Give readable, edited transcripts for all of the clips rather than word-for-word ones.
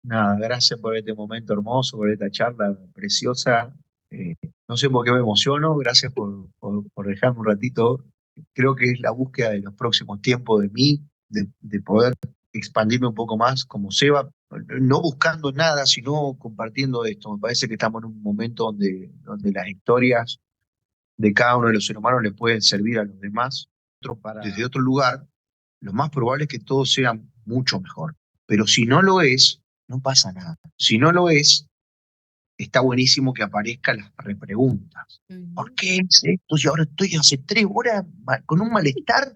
Nada, gracias por este momento hermoso, por esta charla preciosa. Eh, no sé por qué me emociono, gracias por dejarme un ratito. Creo que es la búsqueda de los próximos tiempos de mí, de poder expandirme un poco más como Seba, no buscando nada, sino compartiendo esto. Me parece que estamos en un momento donde las historias de cada uno de los seres humanos le pueden servir a los demás. Desde otro lugar, lo más probable es que todo sea mucho mejor. Pero si no lo es, no pasa nada. Si no lo es, está buenísimo que aparezcan las repreguntas. ¿Por Ujú. qué hice esto si ahora estoy hace 3 horas con un malestar?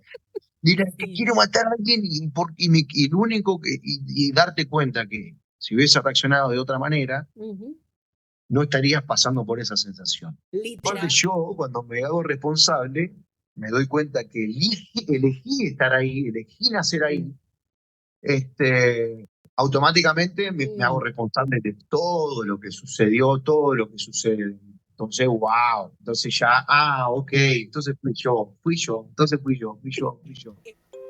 Mira, que Sí. quiero matar a alguien y lo único y darte cuenta que si hubiese reaccionado de otra manera, Ujú. no estarías pasando por esa sensación. Aparte, Literal. yo, cuando me hago responsable, me doy cuenta que elegí estar ahí, elegí nacer ahí, automáticamente me hago Mm. responsable de todo lo que sucedió, todo lo que sucede. Entonces, wow, entonces ya, ok, entonces entonces fui yo.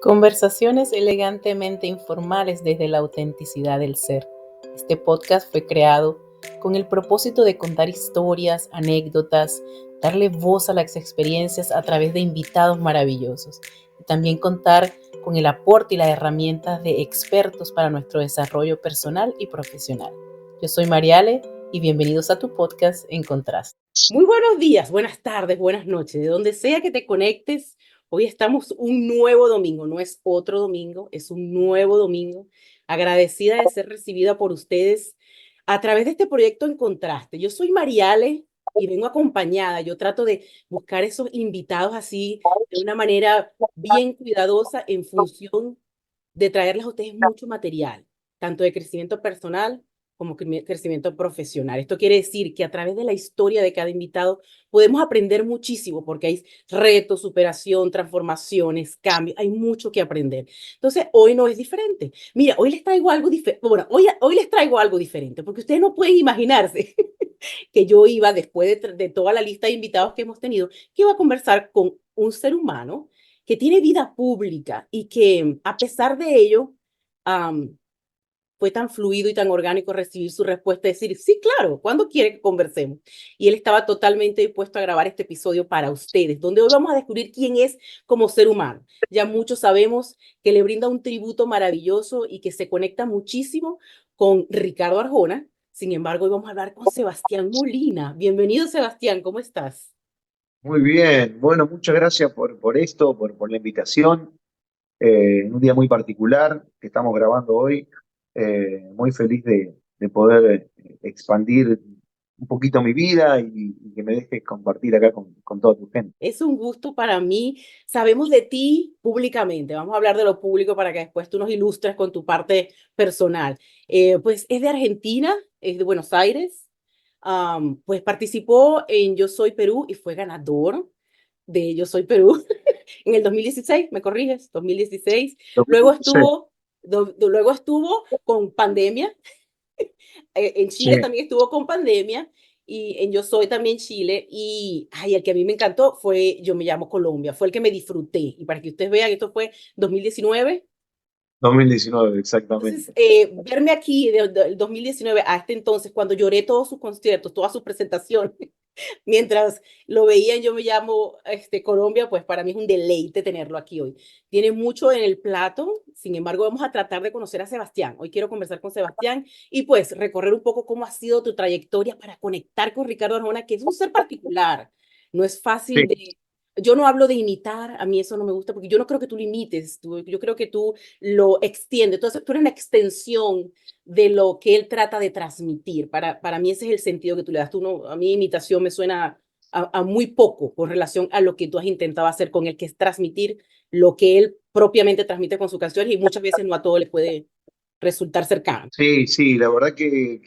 Conversaciones elegantemente informales desde la autenticidad del ser. Este podcast fue creado con el propósito de contar historias, anécdotas, darle voz a las experiencias a través de invitados maravillosos y también contar con el aporte y las herramientas de expertos para nuestro desarrollo personal y profesional. Yo soy Mariale y bienvenidos a tu podcast En Contraste. Muy buenos días, buenas tardes, buenas noches, de donde sea que te conectes. Hoy estamos un nuevo domingo, no es otro domingo, es un nuevo domingo. Agradecida de ser recibida por ustedes a través de este proyecto En Contraste. Yo soy Mariale y vengo acompañada. Yo trato de buscar esos invitados así de una manera bien cuidadosa en función de traerles a ustedes mucho material, tanto de crecimiento personal como crecimiento profesional. Esto quiere decir que a través de la historia de cada invitado podemos aprender muchísimo porque hay retos, superación, transformaciones, cambios, hay mucho que aprender. Entonces, hoy no es diferente. Mira, hoy les traigo algo diferente. Bueno, hoy les traigo algo diferente porque ustedes no pueden imaginarse que yo iba, después de toda la lista de invitados que hemos tenido, que iba a conversar con un ser humano que tiene vida pública y que a pesar de ello, um, fue tan fluido y tan orgánico recibir su respuesta, decir, sí, claro, ¿cuándo quiere que conversemos? Y él estaba totalmente dispuesto a grabar este episodio para ustedes, donde hoy vamos a descubrir quién es como ser humano. Ya muchos sabemos que le brinda un tributo maravilloso y que se conecta muchísimo con Ricardo Arjona. Sin embargo, hoy vamos a hablar con Sebastián Molina. Bienvenido, Sebastián, ¿cómo estás? Muy bien, bueno, muchas gracias por esto, por la invitación. En un día muy particular que estamos grabando hoy. Muy feliz de poder expandir un poquito mi vida y que me dejes compartir acá con toda tu gente. Es un gusto para mí. Sabemos de ti públicamente. Vamos a hablar de lo público para que después tú nos ilustres con tu parte personal. Pues es de Argentina, es de Buenos Aires. Pues participó en Yo Soy Perú y fue ganador de Yo Soy Perú en el 2016. ¿Me corriges? 2016. Luego 2016. estuvo, luego estuvo con pandemia. En Sí, Chile también estuvo con pandemia y en Yo Soy también Chile y ay, el que a mí me encantó fue Yo Me Llamo Colombia, fue el que me disfruté y para que ustedes vean, esto fue 2019. 2019, Entonces, exactamente. verme aquí del 2019 a este entonces, cuando lloré todos sus conciertos, todas sus presentaciones, mientras lo veía en Yo Me Llamo Colombia, pues para mí es un deleite tenerlo aquí hoy. Tiene mucho en el plato, sin embargo, vamos a tratar de conocer a Sebastián. Hoy quiero conversar con Sebastián y pues recorrer un poco cómo ha sido tu trayectoria para conectar con Ricardo Arjona, que es un ser particular. No es Sí, fácil de... Yo no hablo de imitar, a mí eso no me gusta, porque yo no creo que tú lo imites, yo creo que tú lo extiendes. Entonces, tú eres una extensión de lo que él trata de transmitir. Para mí ese es el sentido que tú le das. Tú no, a mí imitación me suena a muy poco con relación a lo que tú has intentado hacer con él, que es transmitir lo que él propiamente transmite con sus canciones y muchas veces no a todo le puede resultar cercano. sí, sí, la verdad que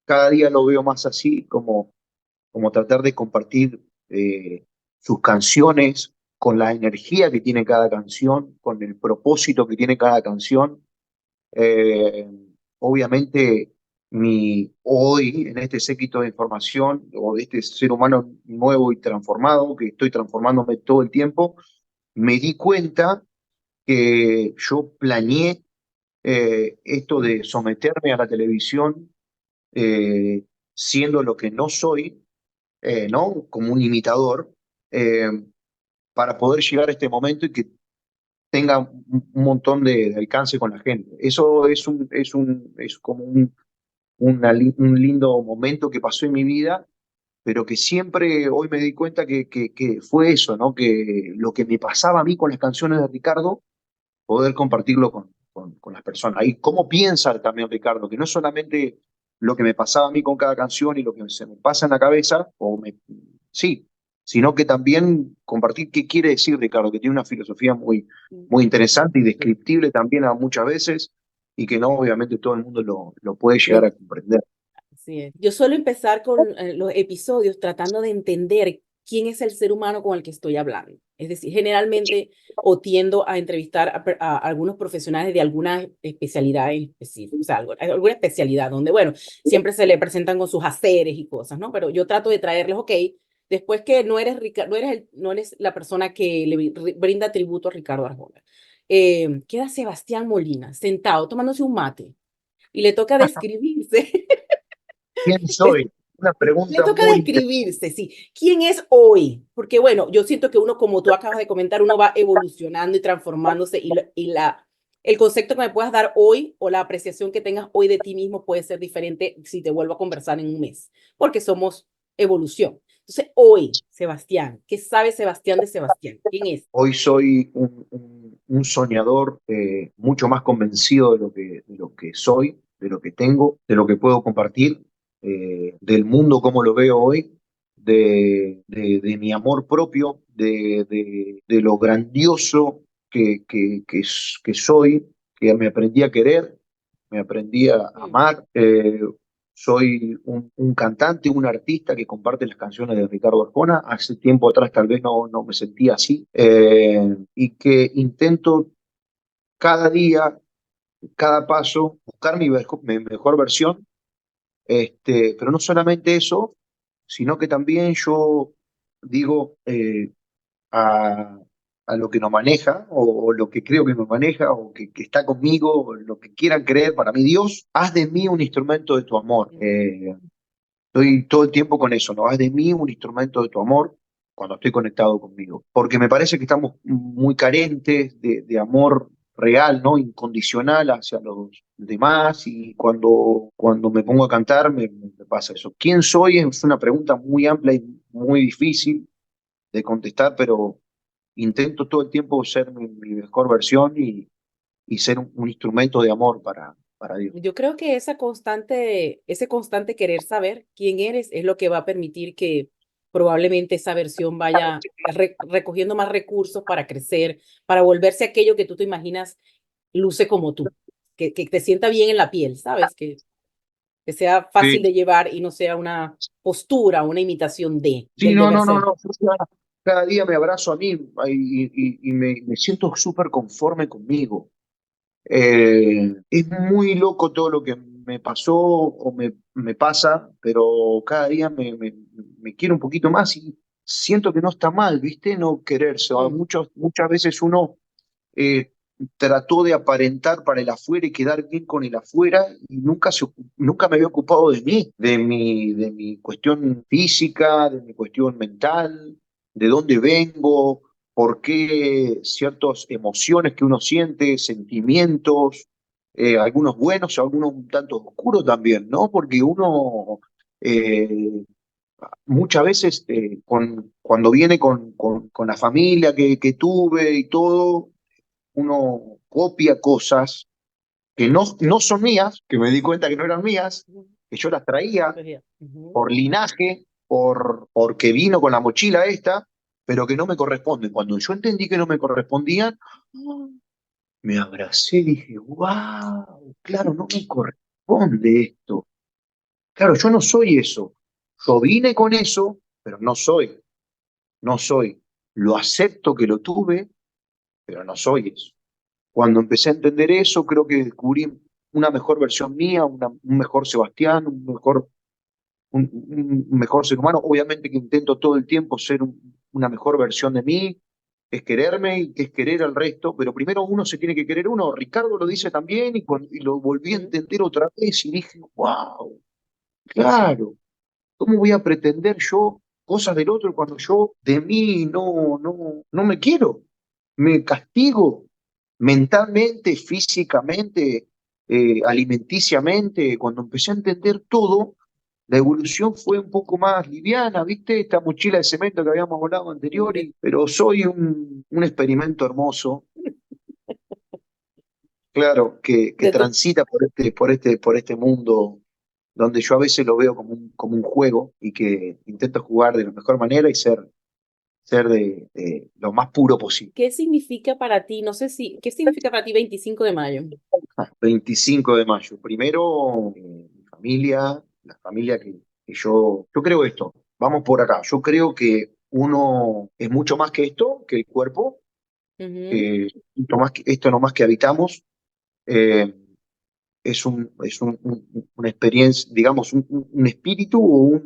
cada día lo veo más así, como tratar de compartir sus canciones con la energía que tiene cada canción, con el propósito que tiene cada canción. Eh, Obviamente, hoy, en este séquito de información, o de este ser humano nuevo y transformado, que estoy transformándome todo el tiempo, me di cuenta que yo planeé esto de someterme a la televisión eh, siendo lo que no soy, ¿no? Como un imitador, eh, para poder llegar a este momento y que tenga un montón de alcance con la gente. Eso es como un lindo momento que pasó en mi vida, pero que siempre hoy me di cuenta que fue eso, ¿no? Que lo que me pasaba a mí con las canciones de Ricardo, poder compartirlo con las personas. Y cómo piensa también Ricardo, que no es solamente lo que me pasaba a mí con cada canción y lo que se me pasa en la cabeza, sí, sino que también compartir qué quiere decir Ricardo, que tiene una filosofía muy interesante y descriptible también a muchas veces, y que no obviamente todo el mundo lo puede llegar a comprender. Así es. Yo suelo empezar con los episodios tratando de entender quién es el ser humano con el que estoy hablando. Es decir, generalmente o tiendo a entrevistar a algunos profesionales de alguna especialidad en específico, o sea, alguna especialidad donde, bueno, siempre se le presentan con sus haceres y cosas, ¿no? Pero yo trato de traerles, ok, después que no eres la persona que le brinda tributo a Ricardo Arjona. Queda Sebastián Molina sentado tomándose un mate y le toca describirse. ¿Quién soy? Una Le pregunta toca muy describirse, sí. ¿Quién es hoy? Porque bueno, yo siento que uno, como tú acabas de comentar, uno va evolucionando y transformándose el concepto que me puedas dar hoy o la apreciación que tengas hoy de ti mismo puede ser diferente si te vuelvo a conversar en un mes, porque somos evolución. Entonces, hoy, Sebastián, ¿qué sabe Sebastián de Sebastián? ¿Quién es? Hoy soy un soñador mucho más convencido de lo que soy, de lo que tengo, de lo que puedo compartir, del mundo como lo veo hoy, de mi amor propio, de lo grandioso que soy, que me aprendí a querer, me aprendí a amar. Soy un cantante, un artista que comparte las canciones de Ricardo Arjona. Hace tiempo atrás tal vez no me sentía así. Y que intento cada día, cada paso, buscar mi mejor versión. Pero no solamente eso, sino que también yo digo a, a lo que nos maneja, o lo que creo que nos maneja, o que está conmigo, o lo que quieran creer, para mí Dios, haz de mí un instrumento de tu amor. Estoy todo el tiempo con eso, ¿no? Haz de mí un instrumento de tu amor cuando estoy conectado conmigo. Porque me parece que estamos muy carentes de amor real, ¿no? Incondicional hacia los demás, y cuando me pongo a cantar me pasa eso. ¿Quién soy? Es una pregunta muy amplia y muy difícil de contestar, pero intento todo el tiempo ser mi mejor versión y ser un instrumento de amor para Dios. Yo creo que ese constante querer saber quién eres es lo que va a permitir que probablemente esa versión vaya recogiendo más recursos para crecer, para volverse aquello que tú te imaginas luce como tú, que te sienta bien en la piel, ¿sabes? Que sea fácil Sí, de llevar y no sea una postura, una imitación sí, del no, deber no, no, ser. no. Yo cada día me abrazo a mí y me siento súper conforme conmigo. Es muy loco todo lo que me pasó o me pasa, pero cada día me quiero un poquito más y siento que no está mal, ¿viste? No quererse. Mm. Muchas veces uno eh, trató de aparentar para el afuera y quedar bien con el afuera y nunca me había ocupado de mí, de mi cuestión física, de mi cuestión mental, de dónde vengo, por qué ciertas emociones que uno siente, sentimientos, algunos buenos, algunos un tanto oscuros también, ¿no? Porque uno eh, muchas veces cuando viene con la familia que tuve y todo, uno copia cosas que no son mías, que me di cuenta que no eran mías, que yo las traía Ujú. por linaje, porque vino con la mochila esta, pero que no me corresponden. Cuando yo entendí que no me correspondían, me abracé y dije, wow, claro, no me corresponde esto. Claro, yo no soy eso. Yo vine con eso, pero no soy. Lo acepto que lo tuve, pero no soy eso. Cuando empecé a entender eso, creo que descubrí una mejor versión mía, un mejor Sebastián, un mejor ser humano. Obviamente que intento todo el tiempo ser una mejor versión de mí, es quererme y que es querer al resto, pero primero uno se tiene que querer uno. Ricardo lo dice también y lo volví a entender otra vez y dije, wow, claro, ¿cómo voy a pretender yo cosas del otro cuando yo de mí no me quiero? Me castigo mentalmente, físicamente, alimenticiamente. Cuando empecé a entender todo, la evolución fue un poco más liviana, ¿viste? Esta mochila de cemento que habíamos hablado anterior, pero soy un experimento hermoso, claro, que De tu- transita por este mundo donde yo a veces lo veo como un juego y que intento jugar de la mejor manera y ser de lo más puro posible. ¿Qué significa para ti? No sé ¿qué significa para ti 25 de mayo? 25 de mayo. Primero, mi familia, la familia que yo creo esto. Vamos por acá. Yo creo que uno es mucho más que esto, que el cuerpo, Ujú, que esto no más que habitamos. Eh, una experiencia, digamos, un espíritu o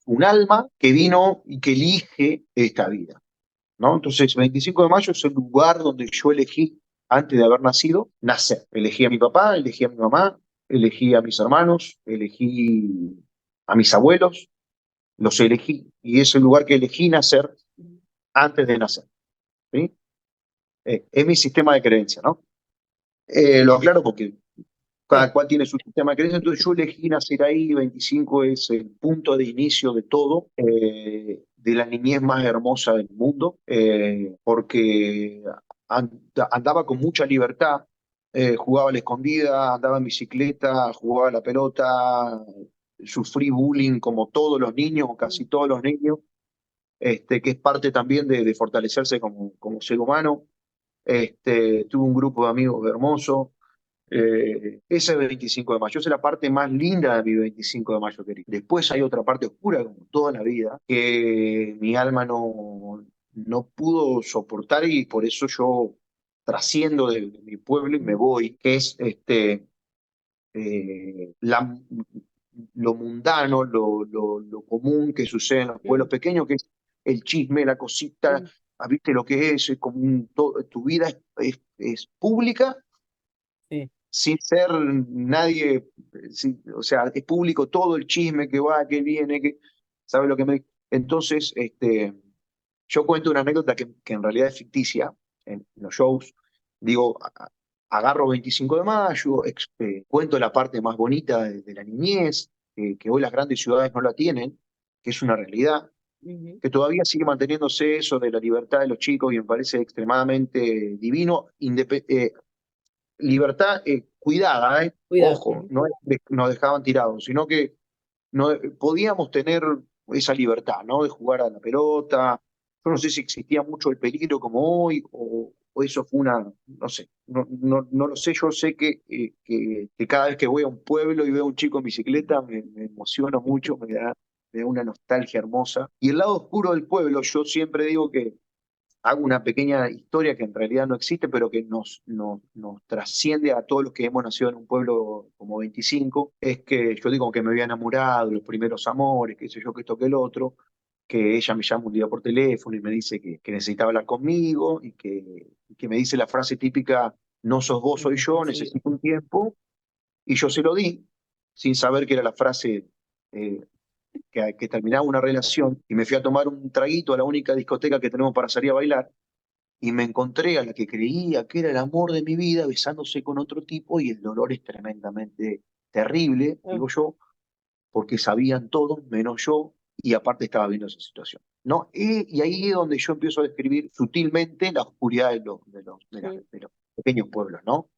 un alma que vino y que elige esta vida, ¿no? Entonces, 25 de mayo es el lugar donde yo elegí, antes de haber nacido, nacer. Elegí a mi papá, elegí a mi mamá, elegí a mis hermanos, elegí a mis abuelos, los elegí. Y es el lugar que elegí nacer antes de nacer, ¿sí? Es mi sistema de creencia, ¿no? Lo aclaro porque cada sí. cual tiene su sistema de creencia, entonces yo elegí nacer ahí, 25 es el punto de inicio de todo, de la niñez más hermosa del mundo, porque andaba con mucha libertad, jugaba a la escondida, andaba en bicicleta, jugaba a la pelota, sufrí bullying como todos los niños, o casi todos los niños, que es parte también de fortalecerse como ser humano. Tuve un grupo de amigos hermosos. Ese 25 de mayo, esa es la parte más linda de mi 25 de mayo, querido. Después hay otra parte oscura, como toda la vida, que mi alma no pudo soportar y por eso yo trasciendo de mi pueblo y me voy, que es eh, la- lo mundano, lo común que sucede en los pueblos Mm, pequeños, que es el chisme, la cosita, mm, ¿viste lo que es? Es como tu vida es pública sí. sin ser nadie, o sea, es público todo el chisme que va, que viene, que sabe lo que me... Entonces, yo cuento una anécdota que en realidad es ficticia en los shows. Digo, agarro 25 de mayo, cuento la parte más bonita de la niñez, que hoy las grandes ciudades no la tienen, que es una realidad, Ujú, que todavía sigue manteniéndose eso de la libertad de los chicos y me parece extremadamente divino, libertad cuidada, cuidado. ojo, no es que nos dejaban tirados, sino que no, podíamos tener esa libertad, ¿no? De jugar a la pelota. Yo no sé si existía mucho el peligro como hoy o eso fue no sé, no lo sé. Yo sé que cada vez que voy a un pueblo y veo a un chico en bicicleta me emociono mucho, me da una nostalgia hermosa. Y el lado oscuro del pueblo, yo siempre digo que hago una pequeña historia que en realidad no existe, pero que nos trasciende a todos los que hemos nacido en un pueblo como 25, es que yo digo que me había enamorado, los primeros amores, qué sé yo, que esto, que el otro, que ella me llama un día por teléfono y me dice que necesitaba hablar conmigo y que me dice la frase típica, no sos vos, soy yo, Sí. necesito un tiempo, y yo se lo di, sin saber que era la frase eh, que terminaba una relación, y me fui a tomar un traguito a la única discoteca que tenemos para salir a bailar, y me encontré a la que creía que era el amor de mi vida besándose con otro tipo y el dolor es tremendamente terrible, Ah, digo yo, porque sabían todos menos yo y aparte estaba viendo esa situación. ¿No? Y ahí es donde yo empiezo a describir sutilmente la oscuridad mm, de los pequeños pueblos, ¿no?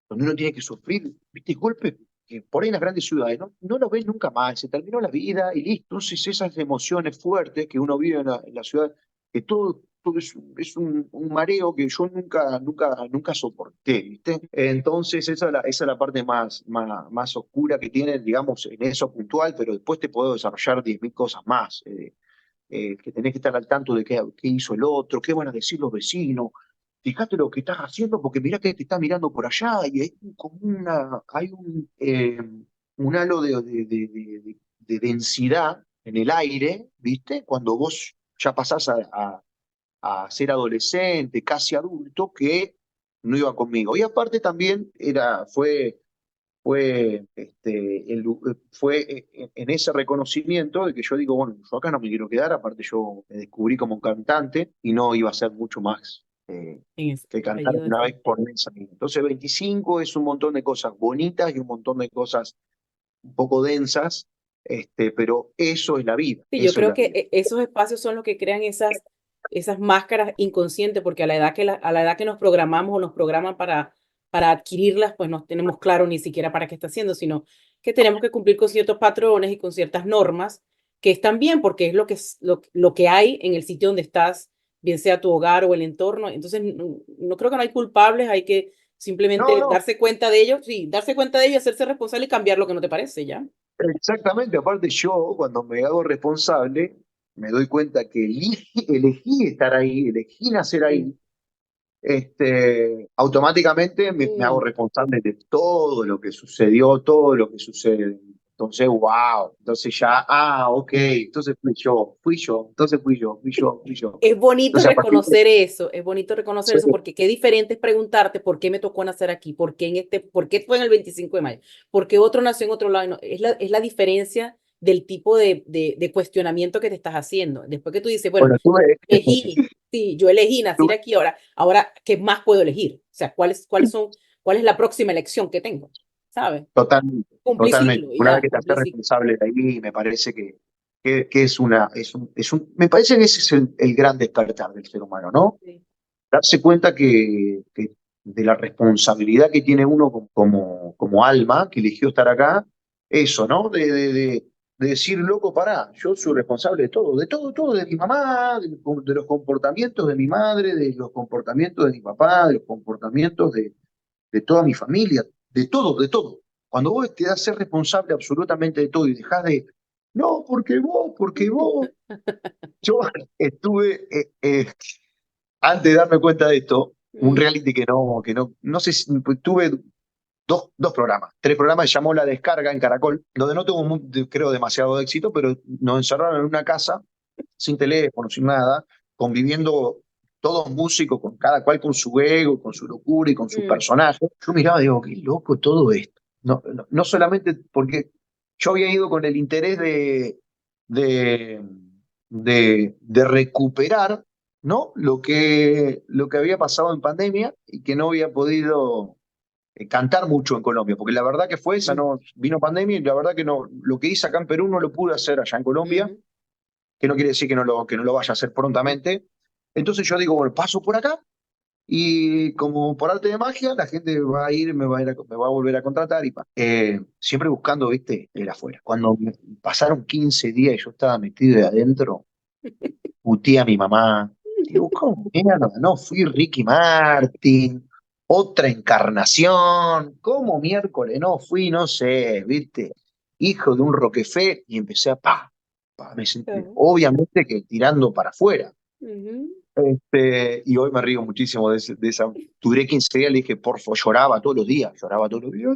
Donde uno tiene que sufrir, ¿viste? Golpes que por ahí en las grandes ciudades no los ves nunca más, se terminó la vida y listo. Entonces esas emociones fuertes que uno vive en la ciudad, que todo es un mareo que yo nunca soporté, ¿viste? Entonces esa es la parte más oscura que tiene, digamos, en eso puntual, pero después te puedo desarrollar 10.000 cosas más. Que tenés que estar al tanto de qué hizo el otro, qué van a decir los vecinos. Fíjate lo que estás haciendo porque mirá que te está mirando por allá y hay como hay un halo de densidad en el aire, ¿viste? Cuando vos ya pasás a ser adolescente, casi adulto, que no iba conmigo. Y aparte también fue en ese reconocimiento de que yo digo, bueno, yo acá no me quiero quedar, aparte yo me descubrí como cantante y no iba a ser mucho más En ese que cantar apellido una ese. vez por mes. Entonces 25 es un montón de cosas bonitas y un montón de cosas un poco densas, pero eso es la vida, Sí, yo eso es creo la que vida. esos espacios son los que crean esas máscaras inconscientes, porque a la edad a la edad que nos programamos o nos programan para adquirirlas, pues no tenemos claro ni siquiera para qué está haciendo, sino que tenemos que cumplir con ciertos patrones y con ciertas normas que están bien, porque es lo que hay en el sitio donde estás, bien sea tu hogar o el entorno. Entonces, no creo que no hay culpables, hay que No, simplemente no, darse cuenta de ello, sí, darse cuenta de ello, hacerse responsable y cambiar lo que no te parece, ¿ya? exactamente. Aparte yo, cuando me hago responsable, me doy cuenta que elegí estar ahí, elegí nacer Mm. ahí. Automáticamente me hago Mm. responsable de todo lo que sucedió, todo lo que sucede. Entonces, wow, entonces ya, ok, entonces fui yo, entonces fui yo. Es bonito Entonces, a partir de reconocer eso, es bonito reconocer sí, eso, porque qué diferente es preguntarte por qué me tocó nacer aquí, por qué fue en el 25 de mayo, por qué otro nació en otro lado. No, es la diferencia del tipo de cuestionamiento que te estás haciendo. Después que tú dices, bueno, bueno, tuve, elegí, sí, yo elegí nacer tuve aquí ahora, ¿qué más puedo elegir? O sea, cuál es la próxima elección que tengo? ¿Sabes? totalmente, Cumplí totalmente. ciclo y Una vez ya, que te haces cumplí ciclo. responsable de ahí, me parece que me parece que ese es el gran despertar del ser humano, ¿no? Sí. Darse cuenta que de la responsabilidad que tiene uno como alma que eligió estar acá, eso, ¿no? De decir, loco, pará, yo soy responsable de todo, todo, de mi mamá, de los comportamientos de mi madre, de los comportamientos de mi papá, de los comportamientos de toda mi familia, de todo, de todo. Cuando vos te das ser responsable absolutamente de todo y dejás de, no, porque vos, yo estuve, antes de darme cuenta de esto, un Mm, reality no sé si tuve dos programas, tres programas, se llamó La Descarga en Caracol, donde no tuvo, creo, demasiado éxito, pero nos encerraron en una casa, sin teléfono, sin nada, conviviendo todos músicos, con cada cual con su ego, con su locura y con su mm, personaje. Yo miraba y digo, qué loco todo esto. No solamente porque yo había ido con el interés de, de recuperar, ¿no? Lo que había pasado en pandemia y que no había podido cantar mucho en Colombia, porque la verdad que fue esa, mm, no, vino pandemia y la verdad que no, lo que hice acá en Perú no lo pude hacer allá en Colombia, ujú. que no quiere decir que no lo vaya a hacer prontamente. Entonces yo digo, bueno, paso por acá y como por arte de magia la gente va a ir, me va a volver a contratar siempre buscando, viste, el afuera. Cuando pasaron 15 días y yo estaba metido de adentro, puteé a mi mamá. Digo, ¿cómo mierda? No fui Ricky Martin, otra encarnación. ¿Cómo miércoles no fui? No sé, viste, hijo de un Roquefort y empecé me sentí, Ajá. obviamente que tirando para afuera. Ujú. Y hoy me río muchísimo de esa. Duré 15 días, le dije, porfa, lloraba todos los días,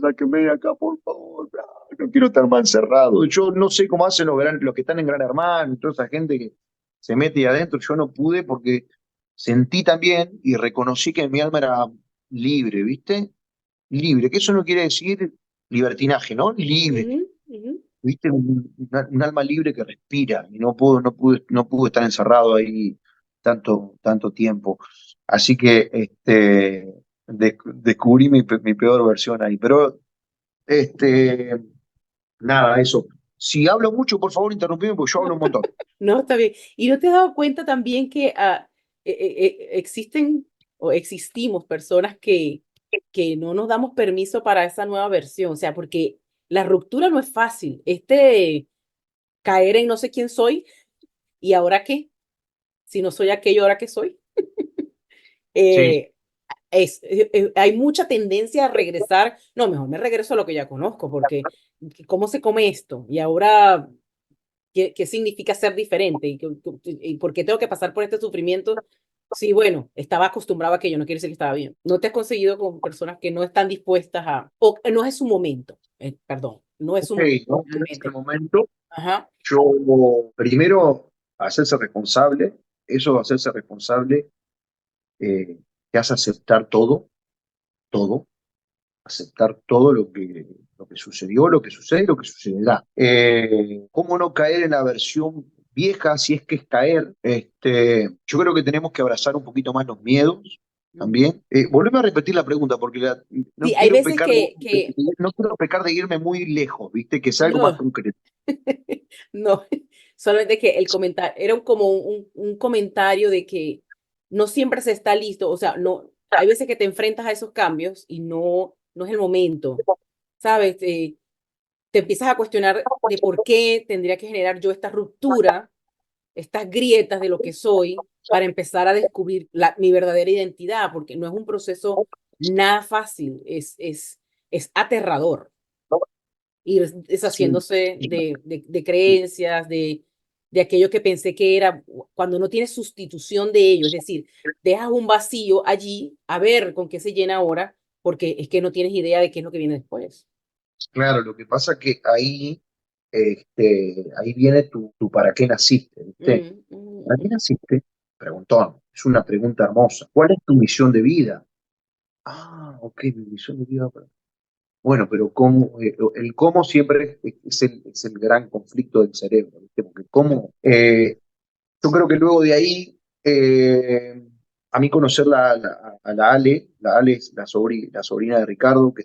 sáquenme de acá, por favor, no quiero estar más encerrado. Yo no sé cómo hacen los que están en Gran Hermano, y toda esa gente que se mete ahí adentro, yo no pude porque sentí también y reconocí que mi alma era libre, ¿viste? Libre, que eso no quiere decir libertinaje, ¿no? Libre, Ujú, ujú. ¿viste? Un alma libre que respira y no pude estar encerrado ahí tanto tiempo. Así que descubrí mi peor versión ahí. Pero este, nada, eso. Si hablo mucho, por favor, interrumpime porque yo hablo un montón. No, está bien. ¿Y no te has dado cuenta también que existen o existimos personas que no nos damos permiso para esa nueva versión? O sea, porque la ruptura no es fácil. Caer en no sé quién soy y ahora qué, si no soy aquello, ahora qué soy. Sí, Eh, hay mucha tendencia a regresar. No, mejor me regreso a lo que ya conozco, porque ¿cómo se come esto? Y ahora qué significa ser diferente y por qué tengo que pasar por este sufrimiento. Sí, bueno, estaba acostumbrado a que yo no quiere decir que estaba bien. No te has conseguido con personas que no están dispuestas o no es su momento, perdón, no es ok, su momento ¿no? En ese realmente. momento, Ajá. yo primero hacerse responsable. eso, hacerse responsable, te hace aceptar todo, aceptar todo lo que sucedió, lo que sucede y lo que sucederá. ¿Cómo no caer en la versión vieja si es que es caer? Yo creo que tenemos que abrazar un poquito más los miedos también. Volveme a repetir la pregunta porque Sí, no hay quiero veces pecar que no quiero pecar de irme muy lejos, ¿viste? Que sea algo más no, concreto. no, solamente que el comentario era como un comentario de que no siempre se está listo, o sea, no, hay veces que te enfrentas a esos cambios y no es el momento, ¿sabes? Te empiezas a cuestionar de por qué tendría que generar yo esta ruptura, estas grietas de lo que soy para empezar a descubrir mi verdadera identidad, porque no es un proceso nada fácil, es aterrador ir Sí. deshaciéndose de creencias, de aquello que pensé que era, cuando no tienes sustitución de ello, es decir, dejas un vacío allí a ver con qué se llena ahora, porque es que no tienes idea de qué es lo que viene después. Claro, lo que pasa es que ahí viene tu para qué naciste, ¿viste? Mm, ¿Para qué mm, naciste? Preguntón. Es una pregunta hermosa. ¿Cuál es tu misión de vida? Ah, ok, mi misión de vida. Bueno, pero cómo, el cómo siempre es el gran conflicto del cerebro, ¿viste? Porque mm, cómo, yo creo que luego de ahí, a mí conocer a la Ale es la sobrina de Ricardo, que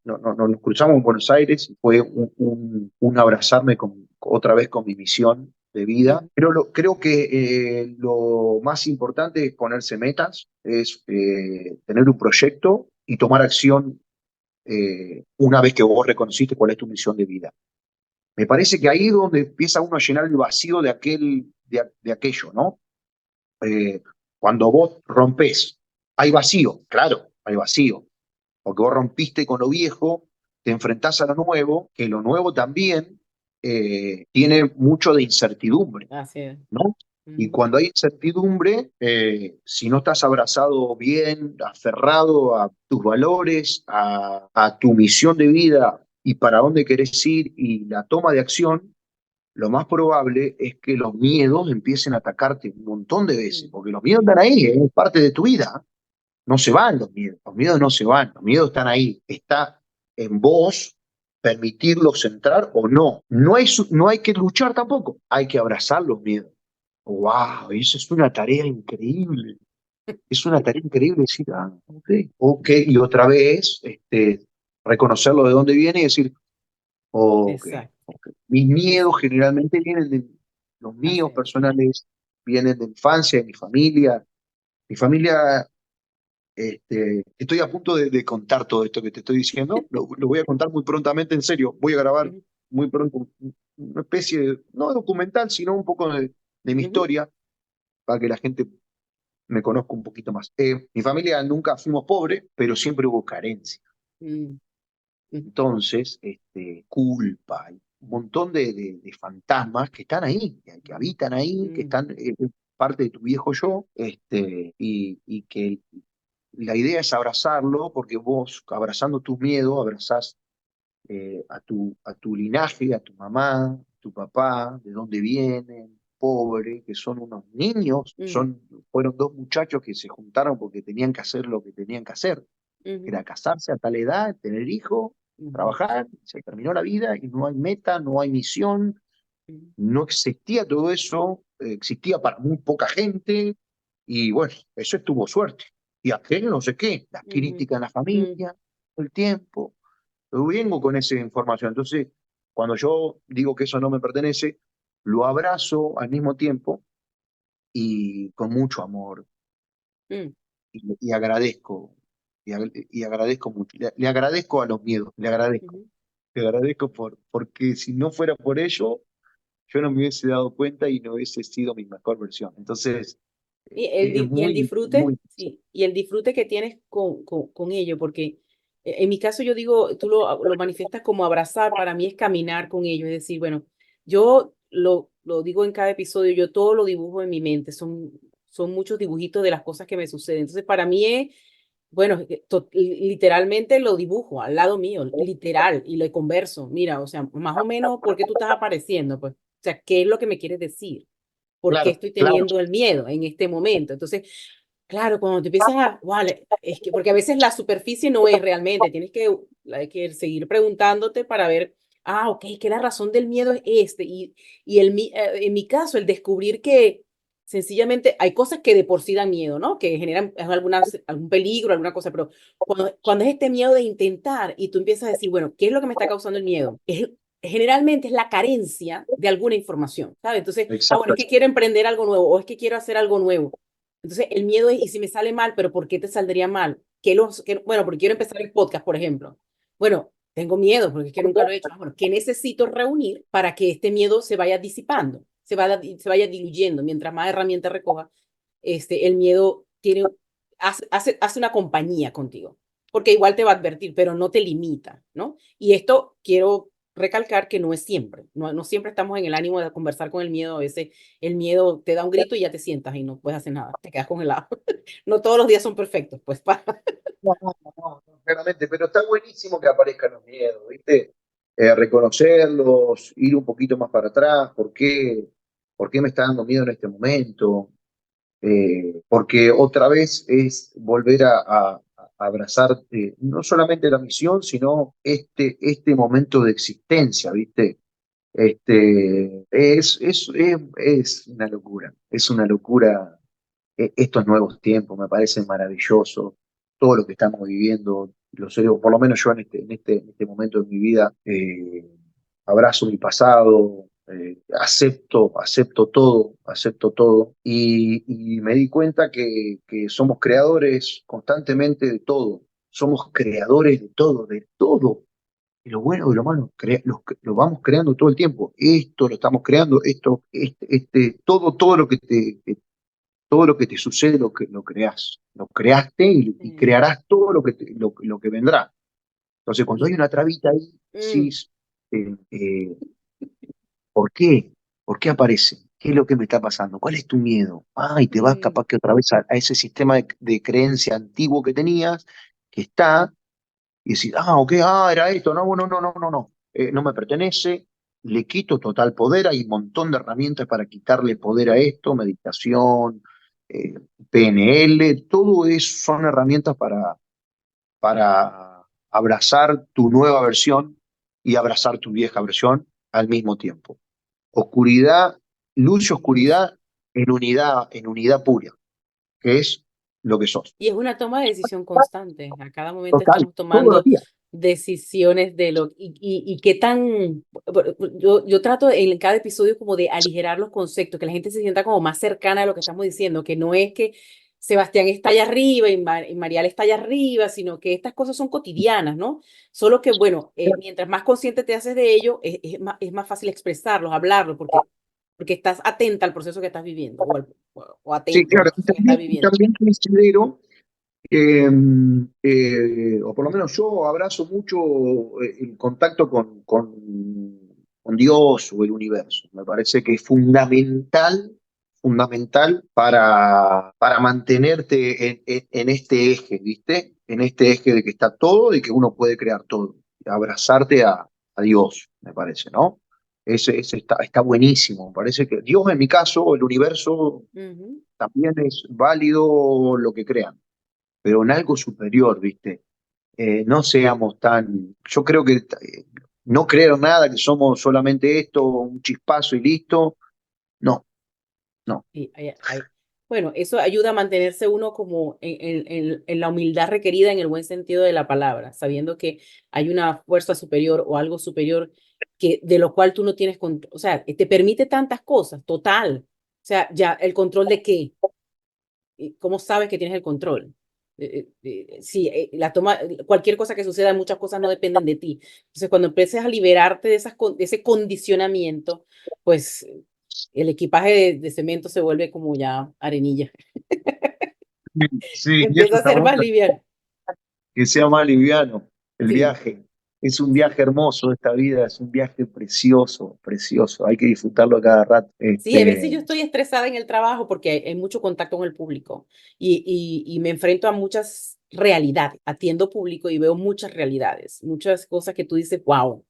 nos cruzamos en Buenos Aires y fue un abrazarme otra vez con mi misión de vida. mm, Pero creo que lo más importante es ponerse metas, es tener un proyecto y tomar acción una vez que vos reconociste cuál es tu misión de vida. Me parece que ahí es donde empieza uno a llenar el vacío de aquello, ¿no? Eh, Cuando vos rompés, hay vacío, claro, hay vacío, porque vos rompiste con lo viejo, te enfrentás a lo nuevo, que lo nuevo también tiene mucho de incertidumbre, así es. ¿no? Y Mm, cuando hay incertidumbre, si no estás abrazado bien, aferrado a tus valores, a tu misión de vida y para dónde querés ir y la toma de acción, lo más probable es que los miedos empiecen a atacarte un montón de veces, mm, porque los miedos están ahí, es parte de tu vida. No se van los miedos no se van, los miedos están ahí. Está en vos permitirlos entrar o no. No hay que luchar tampoco, hay que abrazar los miedos. ¡Wow! Eso es una tarea increíble. Es una tarea increíble decir, ok, ok, y otra vez reconocerlo de dónde viene y decir, ok, exacto, ok. Mis miedos exacto, generalmente los así míos es. personales vienen de infancia, de mi familia. Mi familia, estoy a punto de contar todo esto que te estoy diciendo. Lo voy a contar muy prontamente, en serio. Voy a grabar Ujú, muy pronto una especie de, no documental, sino un poco de mi ujú, historia para que la gente me conozca un poquito más. Mi familia nunca fuimos pobres, pero siempre hubo carencia. mm, mm, Entonces, culpa, y un montón de fantasmas que están ahí, que habitan ahí, que mm, están parte de tu viejo yo, y que la idea es abrazarlo, porque vos, abrazando tus miedos, abrazás a tu linaje, a tu mamá, a tu papá, de dónde vienen, pobre, que son unos niños, mm, fueron dos muchachos que se juntaron porque tenían que hacer lo que tenían que hacer, que ujú, era casarse a tal edad, tener hijos, ujú, trabajar, se terminó la vida y no hay meta, no hay misión, ujú, no existía todo eso, existía para muy poca gente, y bueno, eso estuvo suerte. Y aquel no sé qué, las ujú, críticas en la mm, familia, todo el tiempo. Yo vengo con esa información. Entonces, cuando yo digo que eso no me pertenece, lo abrazo al mismo tiempo y con mucho amor. mm, Y agradezco. Y agradezco mucho. Le agradezco a los miedos, le agradezco. ujú. Le agradezco porque si no fuera por ello, yo no me hubiese dado cuenta y no hubiese sido mi mejor versión. Entonces, es Y el muy, disfrute, muy. sí, y el disfrute que tienes con ello, porque en mi caso yo digo, tú lo manifiestas como abrazar, para mí es caminar con ello, es decir, bueno, yo lo digo en cada episodio, yo todo lo dibujo en mi mente, son muchos dibujitos de las cosas que me suceden, entonces para mí es, bueno, literalmente lo dibujo al lado mío, literal, y le converso, mira, o sea, más o menos, ¿por qué tú estás apareciendo? Pues, o sea, ¿qué es lo que me quieres decir? por qué Claro, estoy claro. teniendo el miedo en este momento. Entonces, claro, cuando te empiezas a, vale, es que, porque a veces la superficie no es realmente, hay que seguir preguntándote para ver, ok, que la razón del miedo es este. Y en mi caso, el descubrir que sencillamente hay cosas que de por sí dan miedo, ¿no? Que generan algún peligro, alguna cosa, pero cuando es este miedo de intentar y tú empiezas a decir, bueno, ¿qué es lo que me está causando el miedo? Generalmente es la carencia de alguna información, ¿sabes? Entonces, bueno, Exacto. es que quiero emprender algo nuevo o es que quiero hacer algo nuevo. Entonces, el miedo es, ¿y si me sale mal? ¿Pero por qué te saldría mal? Bueno, porque quiero empezar el podcast, por ejemplo. Bueno, tengo miedo porque es que nunca lo he hecho. Bueno, ¿qué necesito reunir para que este miedo se vaya disipando, se vaya diluyendo? Mientras más herramientas recoja, el miedo hace una compañía contigo, porque igual te va a advertir, pero no te limita, ¿no? Y esto quiero recalcar que no es siempre, no siempre estamos en el ánimo de conversar con el miedo. A veces el miedo te da un grito y ya te sientas y no puedes hacer nada, te quedas congelado. No todos los días son perfectos, pues. No, claramente, pero está buenísimo que aparezcan los miedos, ¿viste? Reconocerlos, ir un poquito más para atrás, por qué me está dando miedo en este momento? Porque otra vez es volver a abrazar no solamente la misión, sino este momento de existencia, ¿viste? Es una locura estos nuevos tiempos, me parecen maravillosos, todo lo que estamos viviendo, por lo menos yo en este momento de mi vida, abrazo mi pasado, acepto todo, y me di cuenta que somos creadores constantemente de todo, somos creadores de todo. Y lo bueno y lo malo, lo vamos creando todo el tiempo. Esto lo estamos creando, todo todo lo que te sucede lo creás. Lo creaste y crearás todo lo que vendrá. Entonces, cuando Y, hay una trabita ahí, mm, decís, eh, eh, ¿por qué? ¿Por qué aparece? ¿Qué es lo que me está pasando? ¿Cuál es tu miedo? Y te vas mm, capaz que otra vez a ese sistema de creencia antiguo que tenías, que está, y decís, ok, era esto, no, no me pertenece, le quito total poder, hay un montón de herramientas para quitarle poder a esto, meditación, eh, PNL, son herramientas para abrazar tu nueva versión y abrazar tu vieja versión al mismo tiempo. Oscuridad, luz y Luz. oscuridad en unidad pura, que es lo que sos. Y es una toma de decisión constante. A cada momento Total, estamos todos los tomando días. decisiones de y qué tan. Yo trato en cada episodio como de aligerar los conceptos, que la gente se sienta como más cercana a lo que estamos diciendo, que no es que Sebastián está allá arriba y Marial está allá arriba, sino que estas cosas son cotidianas, ¿no? Solo que, bueno, mientras más consciente te haces de ello, es más fácil expresarlos, hablarlos, porque estás atenta al proceso que estás viviendo o Sí, atento al claro, proceso que estás y viviendo. también considero o por lo menos yo abrazo mucho el contacto con Dios o el universo. Me parece que es fundamental para mantenerte en este eje, ¿viste? En este eje de que está todo y que uno puede crear todo. Abrazarte a Dios, me parece, ¿no? Ese está buenísimo. Me parece que Dios, en mi caso, el universo, Ujú. también es válido lo que crean, pero en algo superior, ¿viste? No seamos tan. Yo creo que no creer nada, que somos solamente esto, un chispazo y listo. No, no. Sí, bueno, eso ayuda a mantenerse uno como en la humildad requerida en el buen sentido de la palabra, sabiendo que hay una fuerza superior o algo superior de lo cual tú no tienes control. O sea, te permite tantas cosas, total. O sea, ya, ¿el control de qué? ¿Cómo sabes que tienes el control? Sí, cualquier cosa que suceda, muchas cosas no dependen de ti. Entonces, cuando empieces a liberarte de ese condicionamiento, pues el equipaje de cemento se vuelve como ya arenilla. Sí, y eso Empieza a está ser bueno, más liviano. que sea más liviano el Sí, viaje. Es un sí. viaje hermoso esta vida, es un viaje precioso, precioso. Hay que disfrutarlo a cada rato. Sí, a veces yo estoy estresada en el trabajo porque hay mucho contacto con el público y me enfrento a muchas realidades. Atiendo público y veo muchas realidades, muchas cosas que tú dices, wow,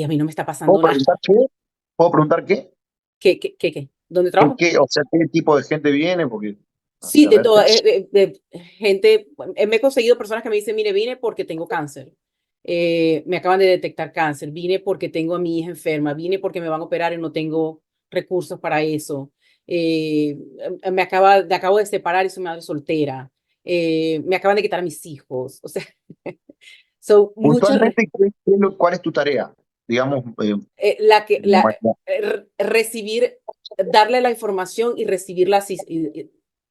a mí no me está ¿Puedo pasando nada. preguntar qué? ¿Puedo preguntar qué? ¿Qué? donde trabajo. O sea, ¿qué tipo de gente viene? Porque, a Sí, de saber. toda, de gente, me he conseguido personas que me dicen, mire, vine porque tengo cáncer. Me acaban de detectar cáncer, vine porque tengo a mi hija enferma, vine porque me van a operar y no tengo recursos para eso. Acabo de separar y soy madre soltera. Me acaban de quitar a mis hijos. O sea, son muchas, Puntualmente, ¿cuál es tu tarea? Digamos, la que, como recibir, darle la información y recibir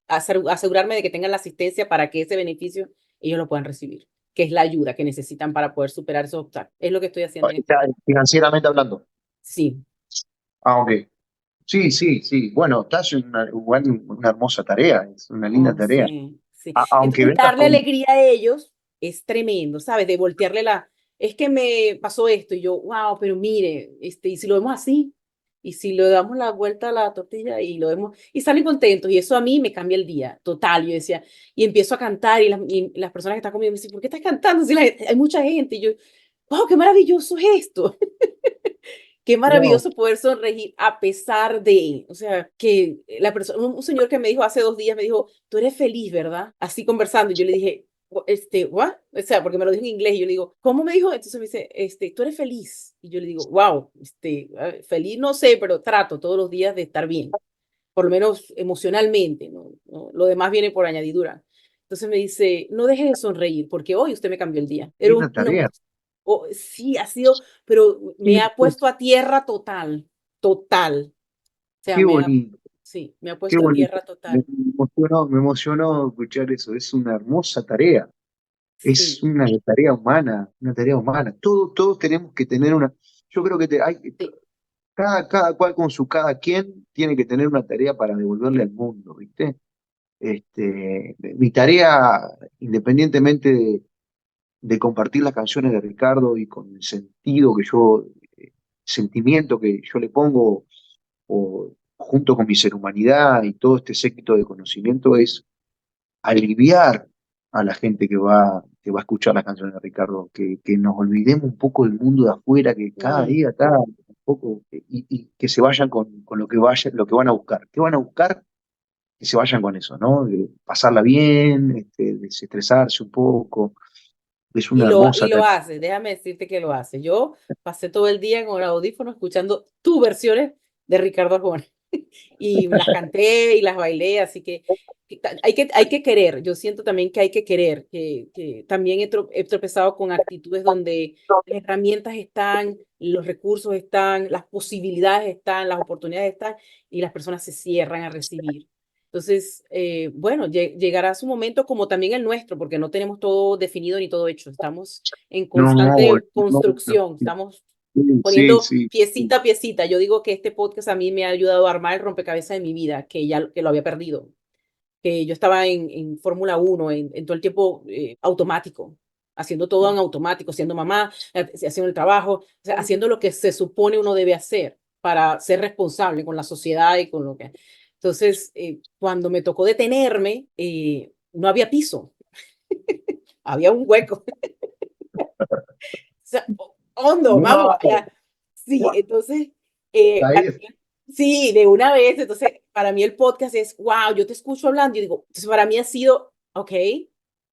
asegurarme de que tengan la asistencia para que ese beneficio ellos lo puedan recibir, que es la ayuda que necesitan para poder superar esos obstáculos. Es lo que estoy haciendo en este momento. financieramente hablando. Sí, Ah, ok. Sí, sí, sí. Bueno, estás en una hermosa tarea, es una linda oh, tarea. sí, sí. Aunque Entonces, vengas darle con... alegría a ellos es tremendo, ¿sabes? De voltearle es que me pasó esto y yo, wow, pero mire, y si lo vemos así, y si le damos la vuelta a la tortilla y lo vemos, y salen contentos, y eso a mí me cambia el día, total, yo decía, y empiezo a cantar, y las personas que están conmigo me dicen, ¿por qué estás cantando? Si hay mucha gente, y yo, wow, qué maravilloso es esto. Qué No, maravilloso poder sonreír a pesar de, o sea, que la persona, un señor que me dijo hace 2 días, me dijo, tú eres feliz, ¿verdad? Así conversando, y yo le dije, ¿what? O sea, porque me lo dijo en inglés, y yo le digo, ¿cómo me dijo? Entonces me dice, tú eres feliz. Y yo le digo, wow, feliz no sé, pero trato todos los días de estar bien, por lo menos emocionalmente, ¿no? Lo demás viene por añadidura. Entonces me dice, no deje de sonreír, porque hoy usted me cambió el día. Era linda tarea. sí, ha sido, pero me Sí, ha puesto a tierra total, total. O sea, qué bonito, sí, me ha qué puesto a bonito. tierra total. Me emocionó escuchar eso. Es una hermosa tarea. Es Sí, una tarea humana, una tarea humana. Todos tenemos que tener una. Yo creo que sí, cada cual con su cada quien tiene que tener una tarea para devolverle al mundo, ¿viste? Mi tarea, independientemente de compartir las canciones de Ricardo y con el sentido que yo, sentimiento que yo le pongo, o junto con mi ser humanidad y todo este séquito de conocimiento, es aliviar a la gente que va a escuchar las canciones de Ricardo, que nos olvidemos un poco del mundo de afuera, que cada mm, día está un poco, y que se vayan con lo que van a buscar. ¿Qué van a buscar? Que se vayan con eso, ¿no? De pasarla bien, desestresarse un poco. Es una y hermosa lo tarea. hace, déjame decirte que lo hace. Yo pasé todo el día con el audífono escuchando tus versiones de Ricardo Arjona y las canté y las bailé, así que hay que querer. Yo siento también que hay que querer, que también he tropezado con actitudes donde las herramientas están, los recursos están, las posibilidades están, las oportunidades están y las personas se cierran a recibir. Entonces, bueno, llegará su momento como también el nuestro, porque no tenemos todo definido ni todo hecho. Estamos en No, no, constante construcción, estamos sí, poniendo sí. piecita a piecita. Yo digo que este podcast a mí me ha ayudado a armar el rompecabezas de mi vida, que lo había perdido, que yo estaba en Fórmula 1, en todo el tiempo automático, haciendo todo en automático, siendo mamá, haciendo el trabajo, o sea, haciendo lo que se supone uno debe hacer para ser responsable con la sociedad y con lo que... Entonces, cuando me tocó detenerme, no había piso, había un hueco. O sea, hondo, vamos, Wow, sí, entonces, ahí es. sí, de una vez, entonces, para mí el podcast es, wow, yo te escucho hablando y digo, entonces para mí ha sido, ok,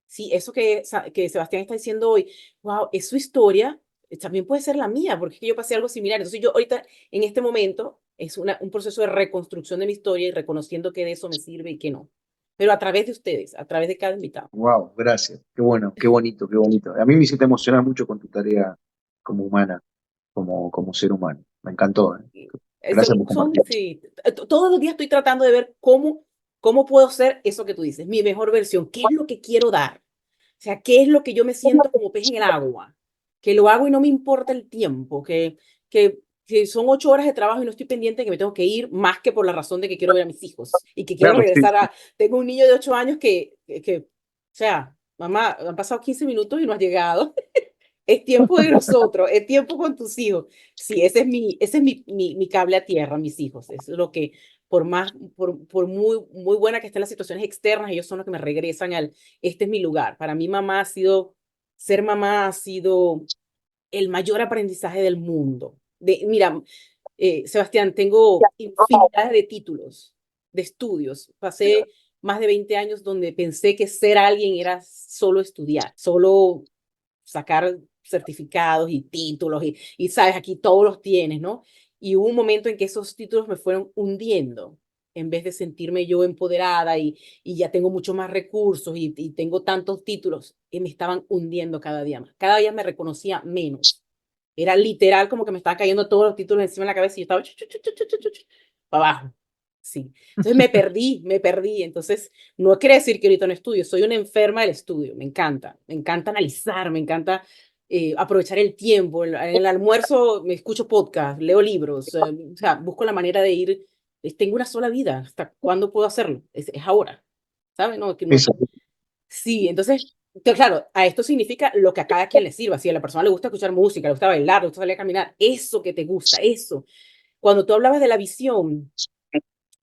sí, eso que Sebastián está diciendo hoy, wow, es su historia, también puede ser la mía, porque es que yo pasé algo similar, entonces yo ahorita, en este momento, es un proceso de reconstrucción de mi historia y reconociendo que de eso me sirve y que no, pero a través de ustedes, a través de cada invitado. Wow, gracias. Qué bueno, qué bonito, qué bonito. A mí me hiciste emocionar mucho con tu tarea como humana, como ser humano. Me encantó, ¿eh? Gracias por compartir. Sí, todos los días estoy tratando de ver cómo puedo ser eso que tú dices, mi mejor versión, qué es lo que quiero dar, o sea, qué es lo que yo me siento como pez en el agua, que lo hago y no me importa el tiempo, que son 8 horas de trabajo y no estoy pendiente de que me tengo que ir más que por la razón de que quiero ver a mis hijos y que quiero Claro, sí. regresar a, tengo un niño de 8 años o sea, mamá, han pasado 15 minutos y no has llegado. Es tiempo de nosotros, es tiempo con tus hijos. Sí, ese es mi cable a tierra, mis hijos. Es lo que, por muy buena que estén las situaciones externas, ellos son los que me regresan este es mi lugar. Para mí, ser mamá ha sido el mayor aprendizaje del mundo. Mira, Sebastián, tengo infinidad de títulos, de estudios. Pasé más de 20 años donde pensé que ser alguien era solo estudiar, solo sacar certificados y títulos y sabes, aquí todos los tienes, ¿no? Y hubo un momento en que esos títulos me fueron hundiendo en vez de sentirme yo empoderada y ya tengo mucho más recursos y tengo tantos títulos y me estaban hundiendo cada día más. Cada día me reconocía menos. Era literal como que me estaban cayendo todos los títulos encima de la cabeza y yo estaba para abajo. Sí. Entonces me perdí. Entonces, no quiere decir que ahorita no estudio, soy una enferma del estudio, me encanta analizar, me encanta aprovechar el tiempo. En el almuerzo me escucho podcast, leo libros, o sea, busco la manera de ir. Tengo una sola vida, ¿hasta cuándo puedo hacerlo? Es ahora, ¿sabes? No, que no, Eso. sí, entonces, claro, a esto significa lo que a cada quien le sirva. Si a la persona le gusta escuchar música, le gusta bailar, le gusta salir a caminar, eso que te gusta, eso. Cuando tú hablabas de la visión,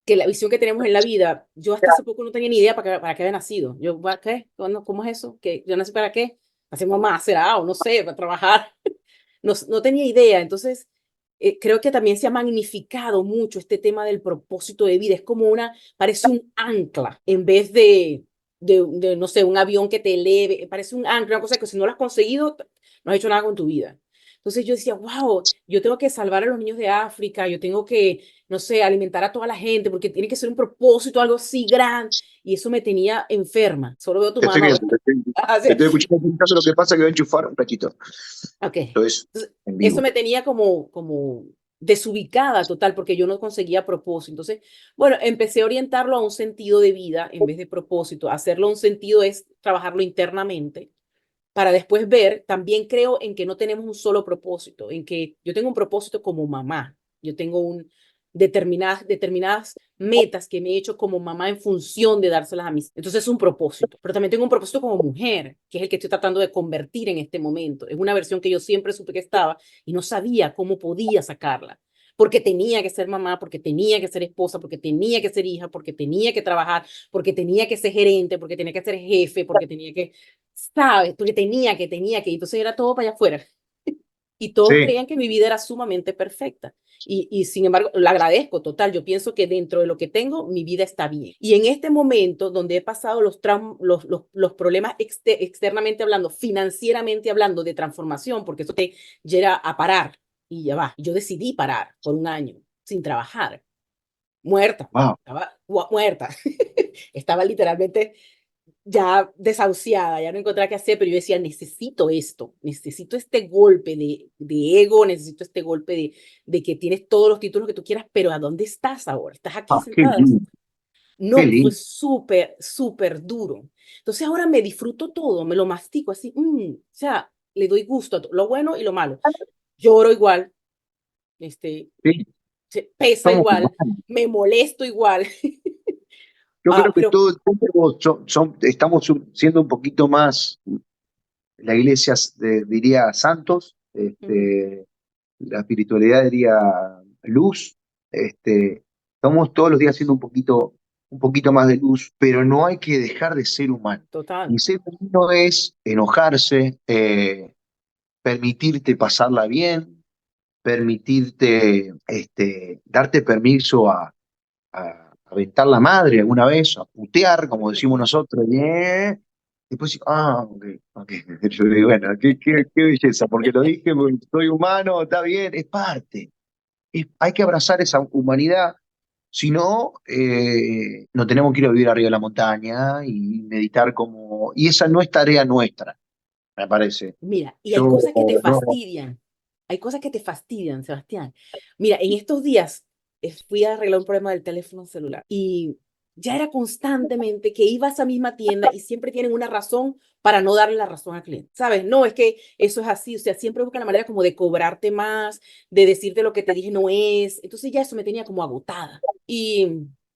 que la visión que tenemos en la vida, yo hasta hace poco no tenía ni idea para qué había nacido. Yo, ¿para qué? ¿Cómo es eso? ¿Que yo nací para qué? Hacer mamá, será, o no sé, para trabajar. No tenía idea. Entonces, creo que también se ha magnificado mucho este tema del propósito de vida. Es como parece un ancla en vez no sé, un avión que te eleve. Parece un ancla, una cosa que si no lo has conseguido, no has hecho nada con tu vida. Entonces yo decía, wow, yo tengo que salvar a los niños de África, yo tengo que, no sé, alimentar a toda la gente, porque tiene que ser un propósito, algo así grande. Y eso me tenía enferma. Solo veo a tu Te estoy mamá. viendo, te estoy escuchando. En caso, lo que pasa es que voy a enchufar un ratito. Ok. Entonces, Entonces, en eso vivo. me tenía como desubicada total, porque yo no conseguía propósito. Entonces, bueno, empecé a orientarlo a un sentido de vida en vez de propósito. Hacerlo un sentido es trabajarlo internamente para después ver, también creo en que no tenemos un solo propósito, en que yo tengo un propósito como mamá, yo tengo determinadas metas que me he hecho como mamá en función de dárselas a mis. Entonces es un propósito, pero también tengo un propósito como mujer, que es el que estoy tratando de convertir en este momento. Es una versión que yo siempre supe que estaba y no sabía cómo podía sacarla. Porque tenía que ser mamá, porque tenía que ser esposa, porque tenía que ser hija, porque tenía que trabajar, porque tenía que ser gerente, porque tenía que ser jefe, porque tenía que, ¿sabes? Porque tenía que, entonces era todo para allá afuera. Y todos Sí, creían que mi vida era sumamente perfecta. Y sin embargo, lo agradezco total. Yo pienso que dentro de lo que tengo, mi vida está bien. Y en este momento donde he pasado los problemas externamente hablando, financieramente hablando, de transformación, porque eso te llega a parar y ya va. Yo decidí parar por un año sin trabajar, muerta. wow. Estaba muerta. Estaba literalmente ya desahuciada, ya no encontraba qué hacer, pero yo decía, necesito esto, necesito este golpe de ego, necesito este golpe de que tienes todos los títulos que tú quieras, pero ¿a dónde estás ahora? ¿Estás aquí Ah, qué sentada? lindo, qué No, fue lindo. súper duro. Entonces ahora me disfruto todo, me lo mastico así, o sea, le doy gusto a lo bueno y lo malo. Lloro igual, este, Sí, pesa somos igual, humanos. me molesto igual. Yo creo que Pero todo el tiempo estamos siendo un poquito más, la iglesia diría santos, la espiritualidad diría luz. Estamos todos los días siendo un poquito más de luz, pero no hay que dejar de ser humano. total, Y ser humano es enojarse, permitirte pasarla bien, permitirte, darte permiso a aventar la madre alguna vez, a putear, como decimos nosotros, y después, ok, ok. Yo digo, bueno, qué belleza, porque lo dije, porque soy humano, está bien, es parte. Hay que abrazar esa humanidad, si no, nos tenemos que ir a vivir arriba de la montaña y meditar como. Y esa no es tarea nuestra, me parece. mira, y hay Yo, cosas que te no, fastidian. Hay cosas que te fastidian, Sebastián. Mira, en estos días fui a arreglar un problema del teléfono celular y ya era constantemente que iba a esa misma tienda y siempre tienen una razón para no darle la razón al cliente. ¿Sabes? No, es que eso es así. O sea, siempre buscan la manera como de cobrarte más, de decirte lo que te dije no es. Entonces ya eso me tenía como agotada. Y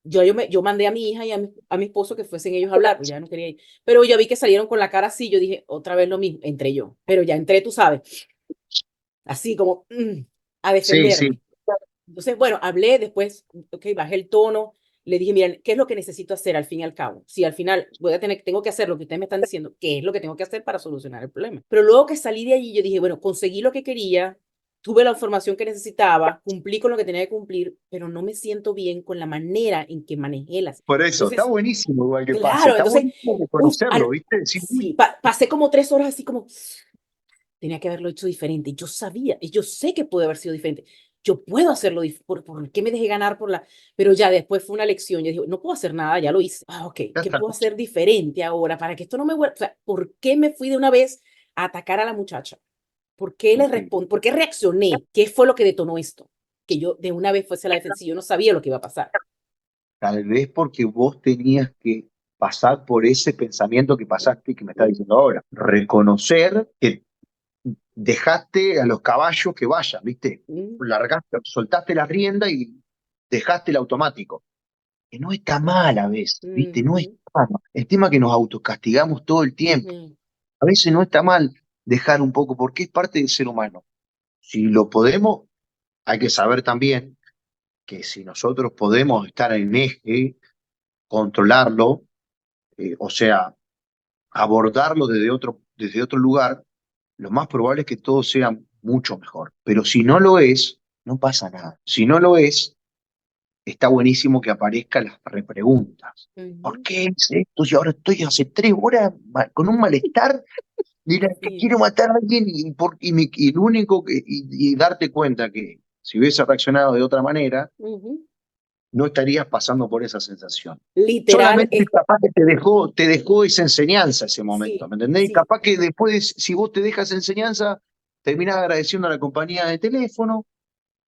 yo mandé a mi hija y a mi esposo que fuesen ellos a hablar, pues ya no quería ir. Pero ya vi que salieron con la cara así, yo dije, otra vez lo mismo, entré yo. Pero ya entré, tú sabes, así como a sí, sí, defenderme. Entonces, bueno, hablé después, ok, bajé el tono, le dije, miren, ¿qué es lo que necesito hacer al fin y al cabo? Si al final tengo que hacer lo que ustedes me están diciendo, ¿qué es lo que tengo que hacer para solucionar el problema? Pero luego que salí de allí, yo dije, bueno, conseguí lo que quería, tuve la información que necesitaba, cumplí con lo que tenía que cumplir, pero no me siento bien con la manera en que manejé las. Por eso, está Entonces, buenísimo igual que pase, claro, está entonces, buenísimo reconocerlo, ¿viste? Decir, sí, uy, pasé como 3 horas así como, tenía que haberlo hecho diferente. Yo sabía, y yo sé que puede haber sido diferente. Yo puedo hacerlo, ¿por qué me dejé ganar por la? Pero ya después fue una lección. Yo dije, no puedo hacer nada, ya lo hice. Ah, ok, ya ¿qué está. puedo hacer diferente ahora para que esto no me vuelva? O sea, ¿por qué me fui de una vez a atacar a la muchacha? ¿Por qué le Sí. respondí? ¿Por qué reaccioné? ¿Qué fue lo que detonó esto? Que yo de una vez fuese a la defensiva. Yo no sabía lo que iba a pasar. Tal vez porque vos tenías que pasar por ese pensamiento que pasaste y que me estás diciendo ahora. Reconocer que dejaste a los caballos que vayan, ¿viste? Mm, Largaste, soltaste la rienda y dejaste el automático. Que no está mal a veces, ¿viste? No está ujú, mal. El tema que nos autocastigamos todo el tiempo. ujú, A veces no está mal dejar un poco, porque es parte del ser humano. Si lo podemos, hay que saber también que si nosotros podemos estar en eje, controlarlo, o sea, abordarlo desde otro lugar, lo más probable es que todo sea mucho mejor. Pero si no lo es, no pasa nada. Si no lo es, está buenísimo que aparezcan las repreguntas. ¿Por ujú. qué hice esto si ahora estoy hace 3 horas con un malestar? Mira, que Sí. quiero matar a alguien y lo único y darte cuenta que si hubiese reaccionado de otra manera, Ujú. no estarías pasando por esa sensación. Literal, Solamente capaz que te dejó esa enseñanza ese momento, sí, ¿me entendés? Y sí. capaz que después, si vos te dejas enseñanza, terminás agradeciendo a la compañía de teléfono,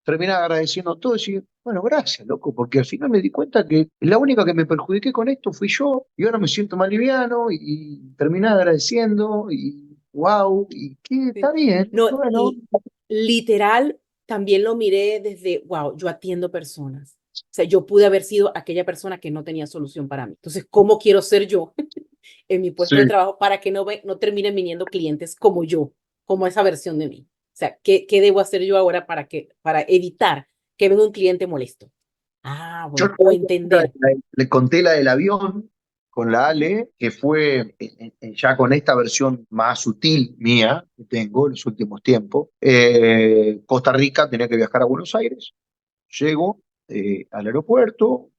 terminás agradeciendo todo y decís, bueno, gracias, loco, porque al final me di cuenta que la única que me perjudiqué con esto fui yo, y ahora me siento más liviano, y terminás agradeciendo, y wow, y que Sí. está bien, No, bueno, y literal, también lo miré desde, wow, yo atiendo personas. O sea, yo pude haber sido aquella persona que no tenía solución para mí. Entonces, ¿cómo quiero ser yo en mi sí. puesto de trabajo para que no terminen viniendo clientes como yo, como esa versión de mí? O sea, ¿qué debo hacer yo ahora para evitar que venga un cliente molesto? Ah, Yo bueno, o entender. le conté la del avión con la Ale, que fue ya con esta versión más sutil mía que tengo en los últimos tiempos. Costa Rica tenía que viajar a Buenos Aires. Llego al aeropuerto,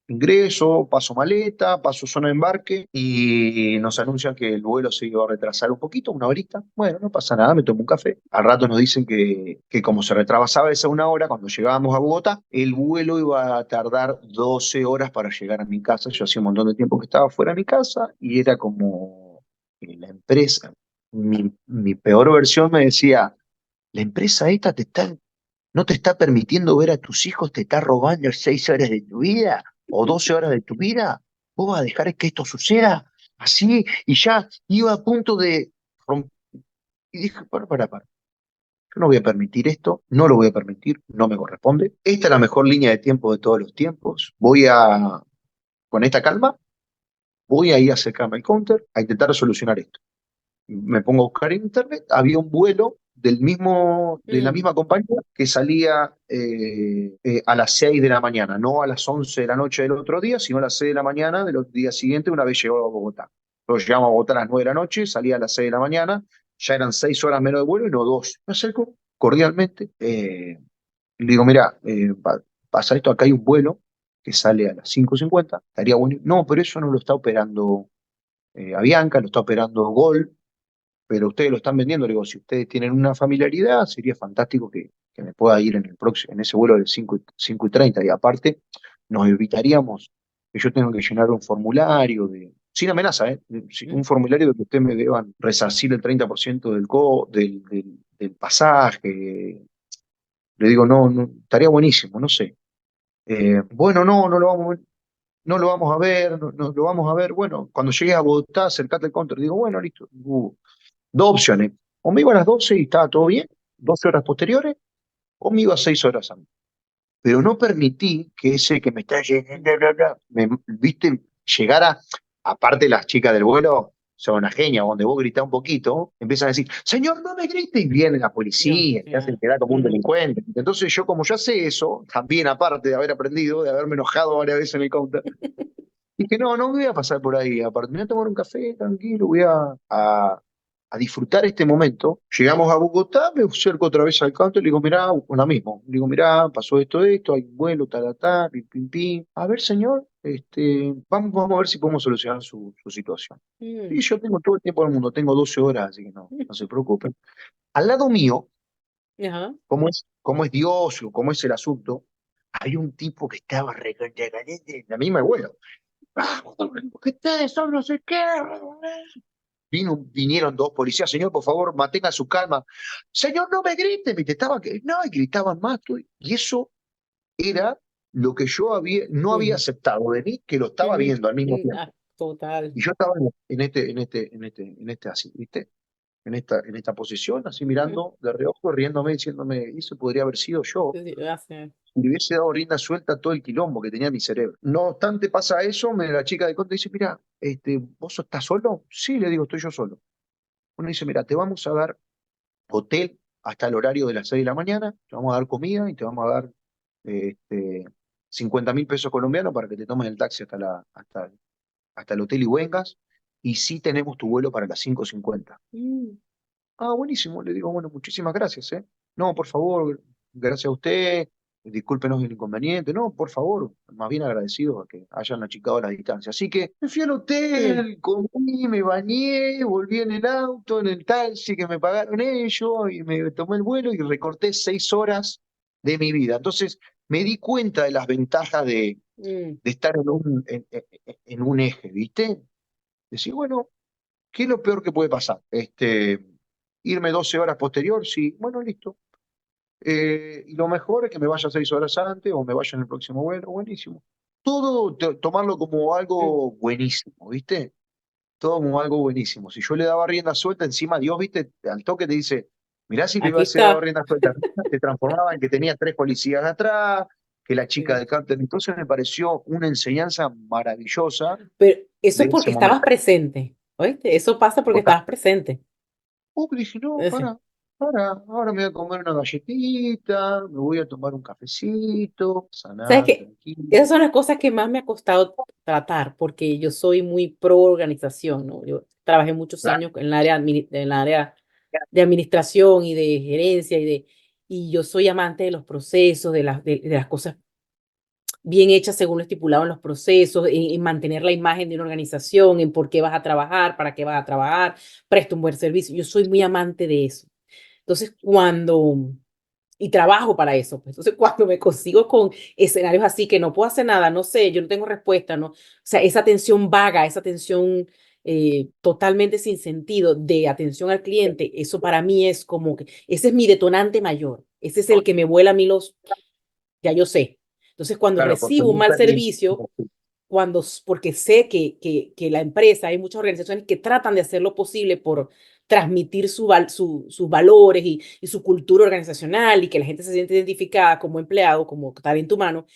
ingreso, paso maleta, paso zona de embarque y nos anuncian que el vuelo se iba a retrasar un poquito, una horita. Bueno, no pasa nada, me tomo un café. Al rato nos dicen que como se retrasaba esa una hora, cuando llegábamos a Bogotá, el vuelo iba a tardar 12 horas para llegar a mi casa. Yo hacía un montón de tiempo que estaba fuera de mi casa y era como la empresa. Mi peor versión me decía, la empresa esta no te está permitiendo ver a tus hijos, te está robando 6 horas de tu vida o 12 horas de tu vida. ¿Vos vas a dejar que esto suceda así? Y ya iba a punto de y dije, para. Yo no voy a permitir esto, no lo voy a permitir, no me corresponde. Esta es la mejor línea de tiempo de todos los tiempos. Con esta calma, voy a ir a acercarme al counter a intentar solucionar esto. Me pongo a buscar en internet, había un vuelo de la Mm, misma compañía que salía a las 6 de la mañana, no a las 11 de la noche del otro día, sino a las 6 de la mañana de los días siguientes, una vez llegado a Bogotá. Entonces llegamos a Bogotá a las 9 de la noche, salía a las 6 de la mañana, ya eran 6 horas menos de vuelo y no 2. Me acerco cordialmente, y le digo, mira, pasa esto, acá hay un vuelo que sale a las 5:50, estaría bueno. No, pero eso no lo está operando Avianca, lo está operando Gol, pero ustedes lo están vendiendo. Le digo, si ustedes tienen una familiaridad, sería fantástico que me pueda ir en ese vuelo de 5:30. Y aparte, nos evitaríamos que yo tenga que llenar un formulario sin amenaza, ¿eh? Un mm. formulario de que ustedes me deban resarcir el 30% del pasaje. Le digo, no, no, estaría buenísimo, no sé. Bueno, no lo vamos a ver, no lo vamos a ver. Bueno, cuando llegues a Bogotá, acercate al counter. Digo, bueno, listo. Dos opciones. O me iba a las 12 y estaba todo bien, 12 horas posteriores, o me iba a 6 horas antes. Pero no permití que ese que me está llenando, viste, llegara, aparte las chicas del vuelo, son una genia, donde vos gritás un poquito, empiezan a decir, señor, no me grite, y viene la Dios, policía, te hacen claro. quedar como un Ujú. delincuente. Entonces yo, como ya sé eso, también aparte de haber aprendido, de haberme enojado varias veces en el counter, dije, no, no me voy a pasar por ahí, aparte, me voy a tomar un café tranquilo, voy a a disfrutar este momento. Llegamos a Bogotá, me acerco otra vez al counter y le digo, mirá, con la misma. Le digo, mirá, pasó esto, hay un vuelo, pim, pim, pim. A ver, señor, vamos a ver si podemos solucionar su situación. Y yo tengo todo el tiempo del mundo, tengo 12 horas, así que no se preocupen. Al lado mío, Ajá. cómo es Dios o cómo es el asunto, hay un tipo que estaba recontra caliente, la misma vuelo. Porque ustedes son no sé qué. Vinieron dos policías, señor, por favor, mantenga su calma. Señor, no me grite, no, y gritaban más. Y eso era lo que yo no había Ujú, aceptado de mí, que lo estaba ujú. viendo al mismo tiempo. Total. Y yo estaba en este así, ¿viste? En esta posición, así Ujú. mirando de reojo, riéndome, diciéndome, eso podría haber sido yo. Sí, hace- Y le hubiese dado rienda suelta a todo el quilombo que tenía en mi cerebro. No obstante, pasa eso, la chica de conta dice, mira, ¿vos estás solo? Sí, le digo, estoy yo solo. Uno dice, mira, te vamos a dar hotel hasta el horario de las 6 de la mañana, te vamos a dar comida y te vamos a dar este, 50.000 pesos colombianos para que te tomes el taxi hasta el hotel y vengas. Y sí tenemos tu vuelo para las 5:50. Mm. Ah, buenísimo. Le digo, bueno, muchísimas gracias, ¿eh? No, por favor, gracias a usted. Discúlpenos el inconveniente. No, por favor, más bien agradecido a que hayan achicado la distancia. Así que me fui al Mm. hotel, comí, me bañé, volví en el auto, en el taxi que me pagaron ellos y me tomé el vuelo y recorté 6 horas de mi vida. Entonces me di cuenta de las ventajas Mm. de estar en un eje, ¿viste? Decir, bueno, ¿qué es lo peor que puede pasar? Irme 12 horas posterior, sí, bueno, listo. Y lo mejor es que me vaya 6 horas antes o me vaya en el próximo vuelo, buenísimo. Todo tomarlo como Mm. algo buenísimo, ¿viste? Todo como algo buenísimo. Si yo le daba rienda suelta, encima Dios, ¿viste? Al toque te dice, mirá si le Aquí hubiese dado está. rienda suelta, te transformaba en que tenía 3 policías atrás, que la chica Sí. del cártel. Entonces me pareció una enseñanza maravillosa Pero eso de es ese porque estabas momento. presente, ¿oíste? Eso pasa porque estabas presente. Dije, no, Ese. ahora me voy a comer una galletita, me voy a tomar un cafecito, ¿Sabes sanar, qué? tranquilo. Esas son las cosas que más me ha costado tratar, porque yo soy muy pro organización, ¿no? Yo trabajé muchos Claro, años en el área de administración y de gerencia y yo soy amante de los procesos, de las cosas bien hechas según lo estipulado en los procesos, en mantener la imagen de una organización, en por qué vas a trabajar, para qué vas a trabajar, presta un buen servicio. Yo soy muy amante de eso. Entonces, y trabajo para eso, pues. Entonces, cuando me consigo con escenarios así que no puedo hacer nada, no sé, yo no tengo respuesta, ¿no? O sea, esa atención vaga, esa atención totalmente sin sentido de atención al cliente, eso para mí es como que, ese es mi detonante mayor, ese es el que me vuela a mí ya yo sé. Entonces, cuando claro, porque recibo un no mal perdí. servicio, porque sé que la empresa, hay muchas organizaciones que tratan de hacer lo posible por transmitir sus valores y su cultura organizacional y que la gente se siente identificada como empleado, como talento humano,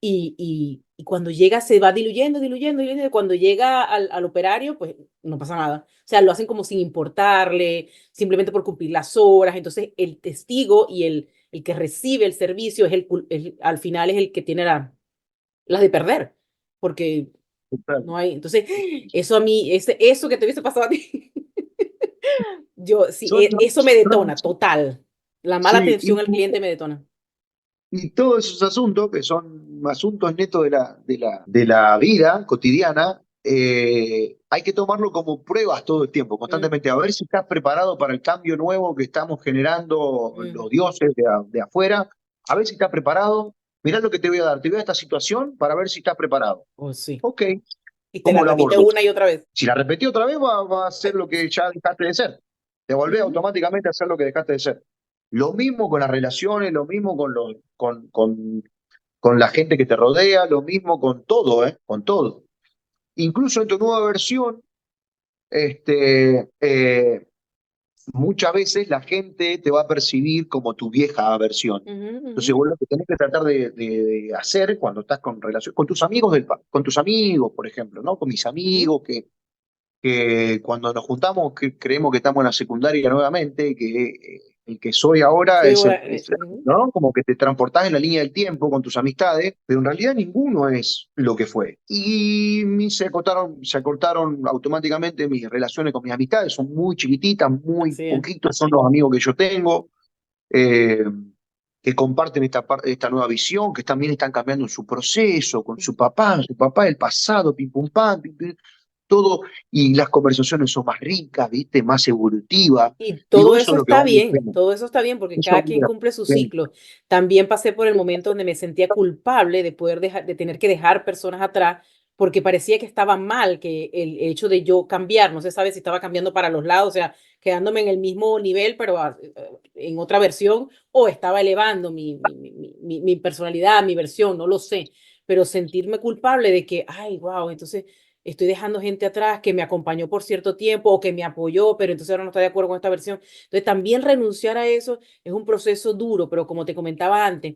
y cuando llega se va diluyendo, diluyendo, diluyendo, y cuando llega al operario, pues no pasa nada. O sea, lo hacen como sin importarle, simplemente por cumplir las horas. Entonces, el testigo y el que recibe el servicio al final es el que tiene las de perder, porque Claro. no hay. Entonces, eso a mí, eso que te hubiese pasado a ti, yo sí, Son, eso me son- detona, total. La mala sí, atención al cliente me detona. y todos esos asuntos, que son asuntos netos de la vida cotidiana, hay que tomarlo como pruebas todo el tiempo, Mm. constantemente, a ver si estás preparado para el cambio nuevo que estamos generando Mm. los dioses de afuera, a ver si estás preparado. Mirá lo que te voy a dar, te voy a dar esta situación para ver si estás preparado. Oh, sí. Ok, Y te la ¿cómo lo repite abordo? una y otra vez. Si la repetí otra vez, va a ser lo que ya dejaste de ser. Te volvés Ujú. automáticamente a hacer lo que dejaste de ser. Lo mismo con las relaciones, lo mismo con la gente que te rodea, lo mismo con todo, ¿eh? Con todo. Incluso en tu nueva versión, muchas veces la gente te va a percibir como tu vieja versión. Ujú, ujú. Entonces, vos lo que tenés que tratar de hacer cuando estás con relación, con tus amigos con tus amigos, por ejemplo, ¿no? Con mis Ujú. amigos que cuando nos juntamos creemos que estamos en la secundaria nuevamente, que el que soy ahora Sí, es, bueno, ujú. ¿no? Como que te transportás en la línea del tiempo con tus amistades, pero en realidad ninguno es lo que fue. Se acortaron automáticamente mis relaciones con mis amistades, son muy chiquititas, muy Así es. poquitos son los amigos que yo tengo. eh, que comparten esta nueva visión, que también están cambiando en su proceso, con su papá del pasado, pim pum pam, todo, y las conversaciones son más ricas, ¿viste? Más evolutivas. Y Digo, todo eso eso es lo que está vale la bien, pena. todo eso está bien porque Eso cada vale quien la cumple su pena. ciclo. También pasé por el momento donde me sentía culpable de poder dejar, de tener que dejar personas atrás porque parecía que estaba mal, que el hecho de yo cambiar, no se sabe si estaba cambiando para los lados, o sea, quedándome en el mismo nivel, pero en otra versión, o estaba elevando mi personalidad, mi versión, no lo sé, pero sentirme culpable de que, ay, wow, entonces estoy dejando gente atrás que me acompañó por cierto tiempo o que me apoyó, pero entonces ahora no está de acuerdo con esta versión. Entonces también renunciar a eso es un proceso duro, pero como te comentaba antes,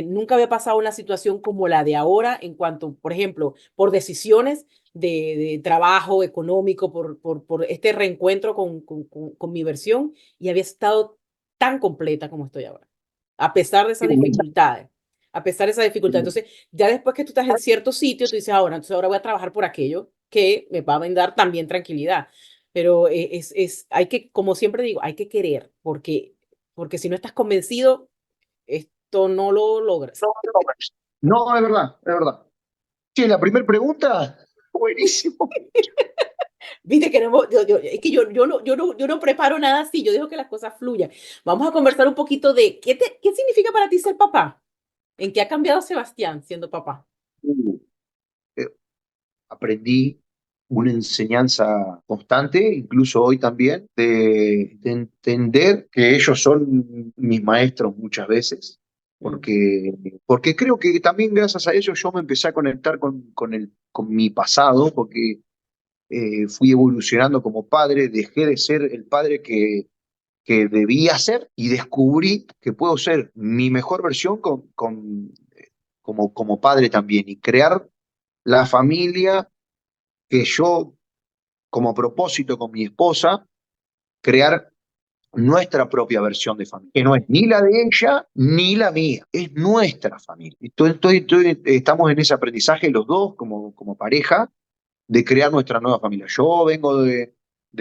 nunca había pasado una situación como la de ahora en cuanto, por ejemplo, por decisiones de trabajo económico, por este reencuentro con mi versión y había estado tan completa como estoy ahora, a pesar de esas dificultades. A pesar de esa dificultad. Entonces, ya después que tú estás en cierto sitio, tú dices, ahora, entonces ahora voy a trabajar por aquello que me va a brindar también tranquilidad. Pero hay que, como siempre digo, hay que querer, porque si no estás convencido, esto no lo logras. No, es verdad, es verdad. Sí, la primera pregunta, buenísimo. Viste que no, es que yo no preparo nada así, yo dejo que las cosas fluyan. Vamos a conversar un poquito de qué significa para ti ser papá. ¿En qué ha cambiado Sebastián siendo papá? Eh, Aprendí una enseñanza constante, incluso hoy también, de entender que ellos son mis maestros muchas veces, Mm, porque creo que también gracias a ellos yo me empecé a conectar con mi pasado, porque fui evolucionando como padre, dejé de ser el padre que debía ser y descubrí que puedo ser mi mejor versión como padre también y crear la familia que yo, como propósito con mi esposa, crear nuestra propia versión de familia, que no es ni la de ella ni la mía, es nuestra familia. Estamos en ese aprendizaje los dos como pareja de crear nuestra nueva familia. Yo vengo de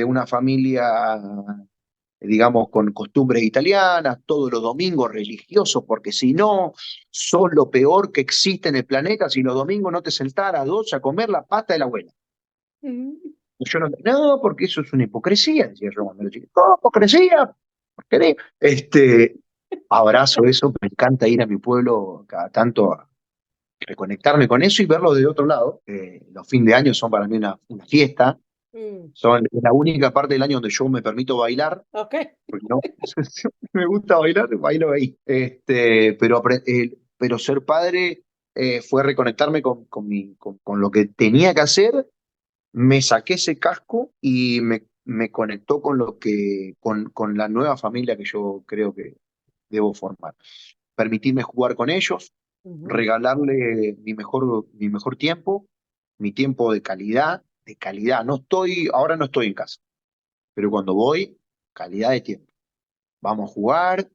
una familia, digamos, con costumbres italianas, todos los domingos religiosos, porque si no, sos lo peor que existe en el planeta si los domingos no te sentaras a dos a comer la pasta de la abuela. mm, Y yo no, porque eso es una hipocresía, decía yo cuando era chico. ¿Cómo hipocresía? ¿Por qué abrazo eso, me encanta ir a mi pueblo cada tanto a reconectarme con eso y verlo de otro lado. Los fines de año son para mí una fiesta, mm, son la única parte del año donde yo me permito bailar, ok. porque no, me gusta bailar, bailo ahí. Pero ser padre fue reconectarme con lo que tenía que hacer, me saqué ese casco y me conectó con la nueva familia que yo creo que debo formar. Permitirme jugar con ellos, Ujú, regalarle mi mejor tiempo, mi tiempo de calidad. Ahora no estoy en casa, pero cuando voy, calidad de tiempo. Vamos a jugar,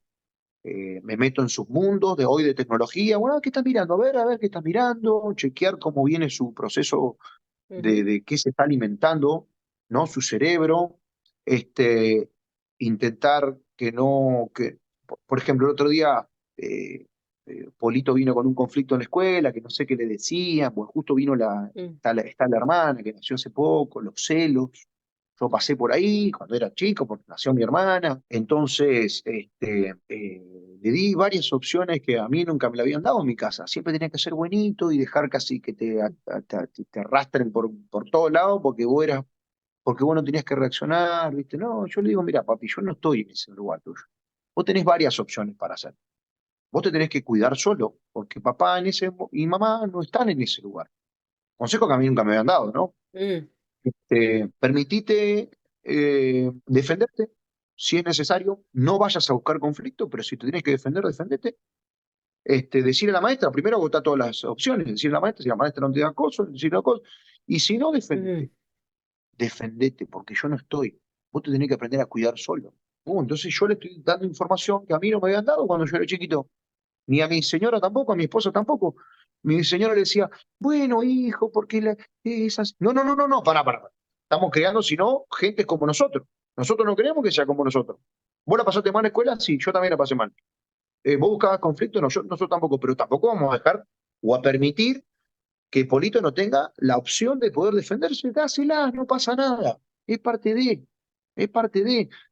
me meto en sus mundos de hoy de tecnología. Bueno, ¿qué estás mirando? A ver qué estás mirando, chequear cómo viene su proceso ujú, de qué se está alimentando, ¿no? Su cerebro, este, intentar que no, por ejemplo, el otro día eh, Polito vino con un conflicto en la escuela, que no sé qué le decían, pues justo vino mm, está la hermana que nació hace poco, los celos. Yo pasé por ahí cuando era chico, porque nació mi hermana. Entonces, le di varias opciones que a mí nunca me la habían dado en mi casa. Siempre tenía que ser buenito y dejar casi que te arrastren por todos lados porque vos no tenías que reaccionar, ¿viste? No, yo le digo, mira, papi, yo no estoy en ese lugar tuyo. Vos tenés varias opciones para hacer. Vos te tenés que cuidar solo, porque papá y mamá no están en ese lugar. Consejo que a mí nunca me habían dado, ¿no? mm, Permitite defenderte si es necesario. No vayas a buscar conflicto, pero si te tienes que defender, defendete. Decirle a la maestra, primero agotar todas las opciones, decirle a la maestra, si la maestra no te da cosas, decirle cosas. Y si no, ujú. defendete, porque yo no estoy. Vos te tenés que aprender a cuidar solo. Entonces yo le estoy dando información que a mí no me habían dado cuando yo era chiquito. Ni a mi señora tampoco, a mi esposa tampoco. Mi señora le decía, bueno, hijo, porque esas. No, no, no, no, no, para. Estamos creando, si no, gente como nosotros. Nosotros no queremos que sea como nosotros. ¿Vos la pasaste mal en la escuela? Sí, yo también la pasé mal. ¿Vos buscabas conflicto? No, nosotros tampoco, pero tampoco vamos a dejar o a permitir que Polito no tenga la opción de poder defenderse. Dásela, no pasa nada. Es parte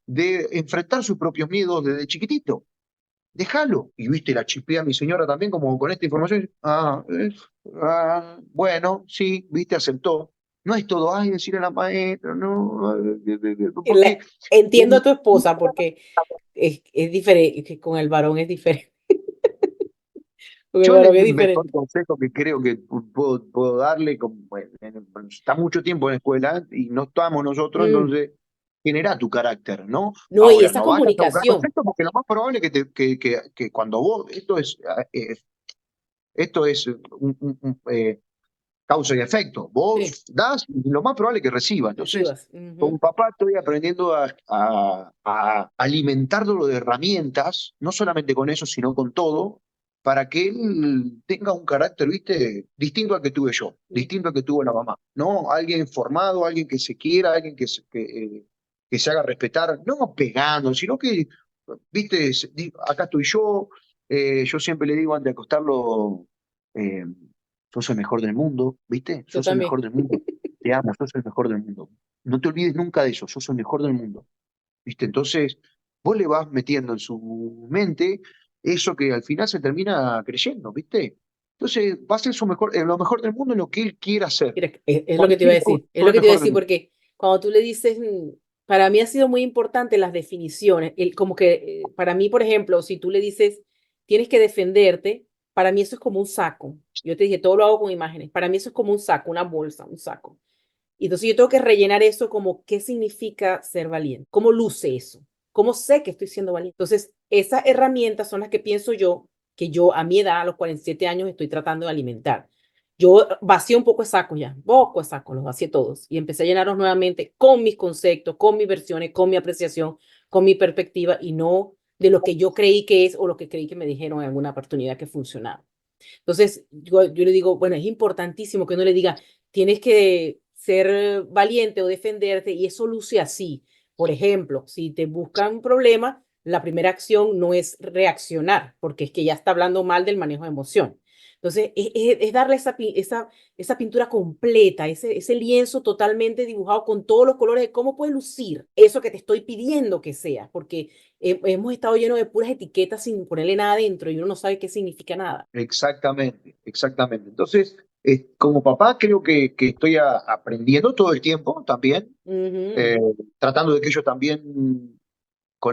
de enfrentar sus propios miedos desde chiquitito. Déjalo. Y viste, la chipea a mi señora también, como con esta información. Bueno, sí, viste, aceptó. No es todo, ay, decirle a la maestra, no, porque Entiendo a tu esposa porque es diferente, que con el varón es diferente. Con el yo varón es el mejor diferente. consejo que creo que puedo darle, está mucho tiempo en la escuela y no estamos nosotros, Mm, entonces genera tu carácter, ¿no? No, y Ahora, esa no vayas a buscar comunicación. conflicto porque lo más probable es que cuando vos, esto es causa y efecto. Sí, Vos das y lo más probable es que recibas. Entonces, recibas. con papá estoy aprendiendo a alimentarlo de herramientas, no solamente con eso, sino con todo, para que él tenga un carácter, viste, distinto al que tuve yo, distinto al que tuvo la mamá. ¿No? Alguien formado, alguien que se quiera, alguien que se haga respetar, no pegando, sino que, viste, acá estoy yo siempre le digo antes de acostarlo, eh, sos el mejor del mundo, ¿viste? Yo Sos el también. mejor del mundo. Te amo, sos el mejor del mundo. No te olvides nunca de eso, sos el mejor del mundo, ¿viste? Entonces, vos le vas metiendo en su mente eso que al final se termina creyendo, ¿viste? Entonces, va a ser lo mejor del mundo en lo que él quiera hacer. Mira, es lo que te iba a Cualquier cosa, decir, es sos lo el que te iba a mejor del decir, mundo. porque cuando tú le dices, para mí ha sido muy importante las definiciones, como que para mí, por ejemplo, si tú le dices, tienes que defenderte, para mí eso es como un saco. Yo te dije, todo lo hago con imágenes, para mí eso es como un saco, una bolsa, un saco. Y entonces yo tengo que rellenar eso como qué significa ser valiente, cómo luce eso, cómo sé que estoy siendo valiente. Entonces, esas herramientas son las que pienso yo, que yo a mi edad, a los 47 años, estoy tratando de alimentar. Yo vacié un poco de saco ya, poco de saco, los vacié todos y empecé a llenarlos nuevamente con mis conceptos, con mis versiones, con mi apreciación, con mi perspectiva y no de lo que yo creí que es o lo que creí que me dijeron en alguna oportunidad que funcionaba. Entonces, yo le digo, bueno, es importantísimo que uno le diga, tienes que ser valiente o defenderte y eso luce así. Por ejemplo, si te buscan un problema, la primera acción no es reaccionar, porque es que ya está hablando mal del manejo de emoción. Entonces, es darle esa pintura completa, ese lienzo totalmente dibujado con todos los colores de cómo puede lucir eso que te estoy pidiendo que sea, porque hemos estado llenos de puras etiquetas sin ponerle nada adentro y uno no sabe qué significa nada. Exactamente, exactamente. Entonces, como papá, creo que estoy aprendiendo todo el tiempo también, Ujú. eh, tratando de que ellos también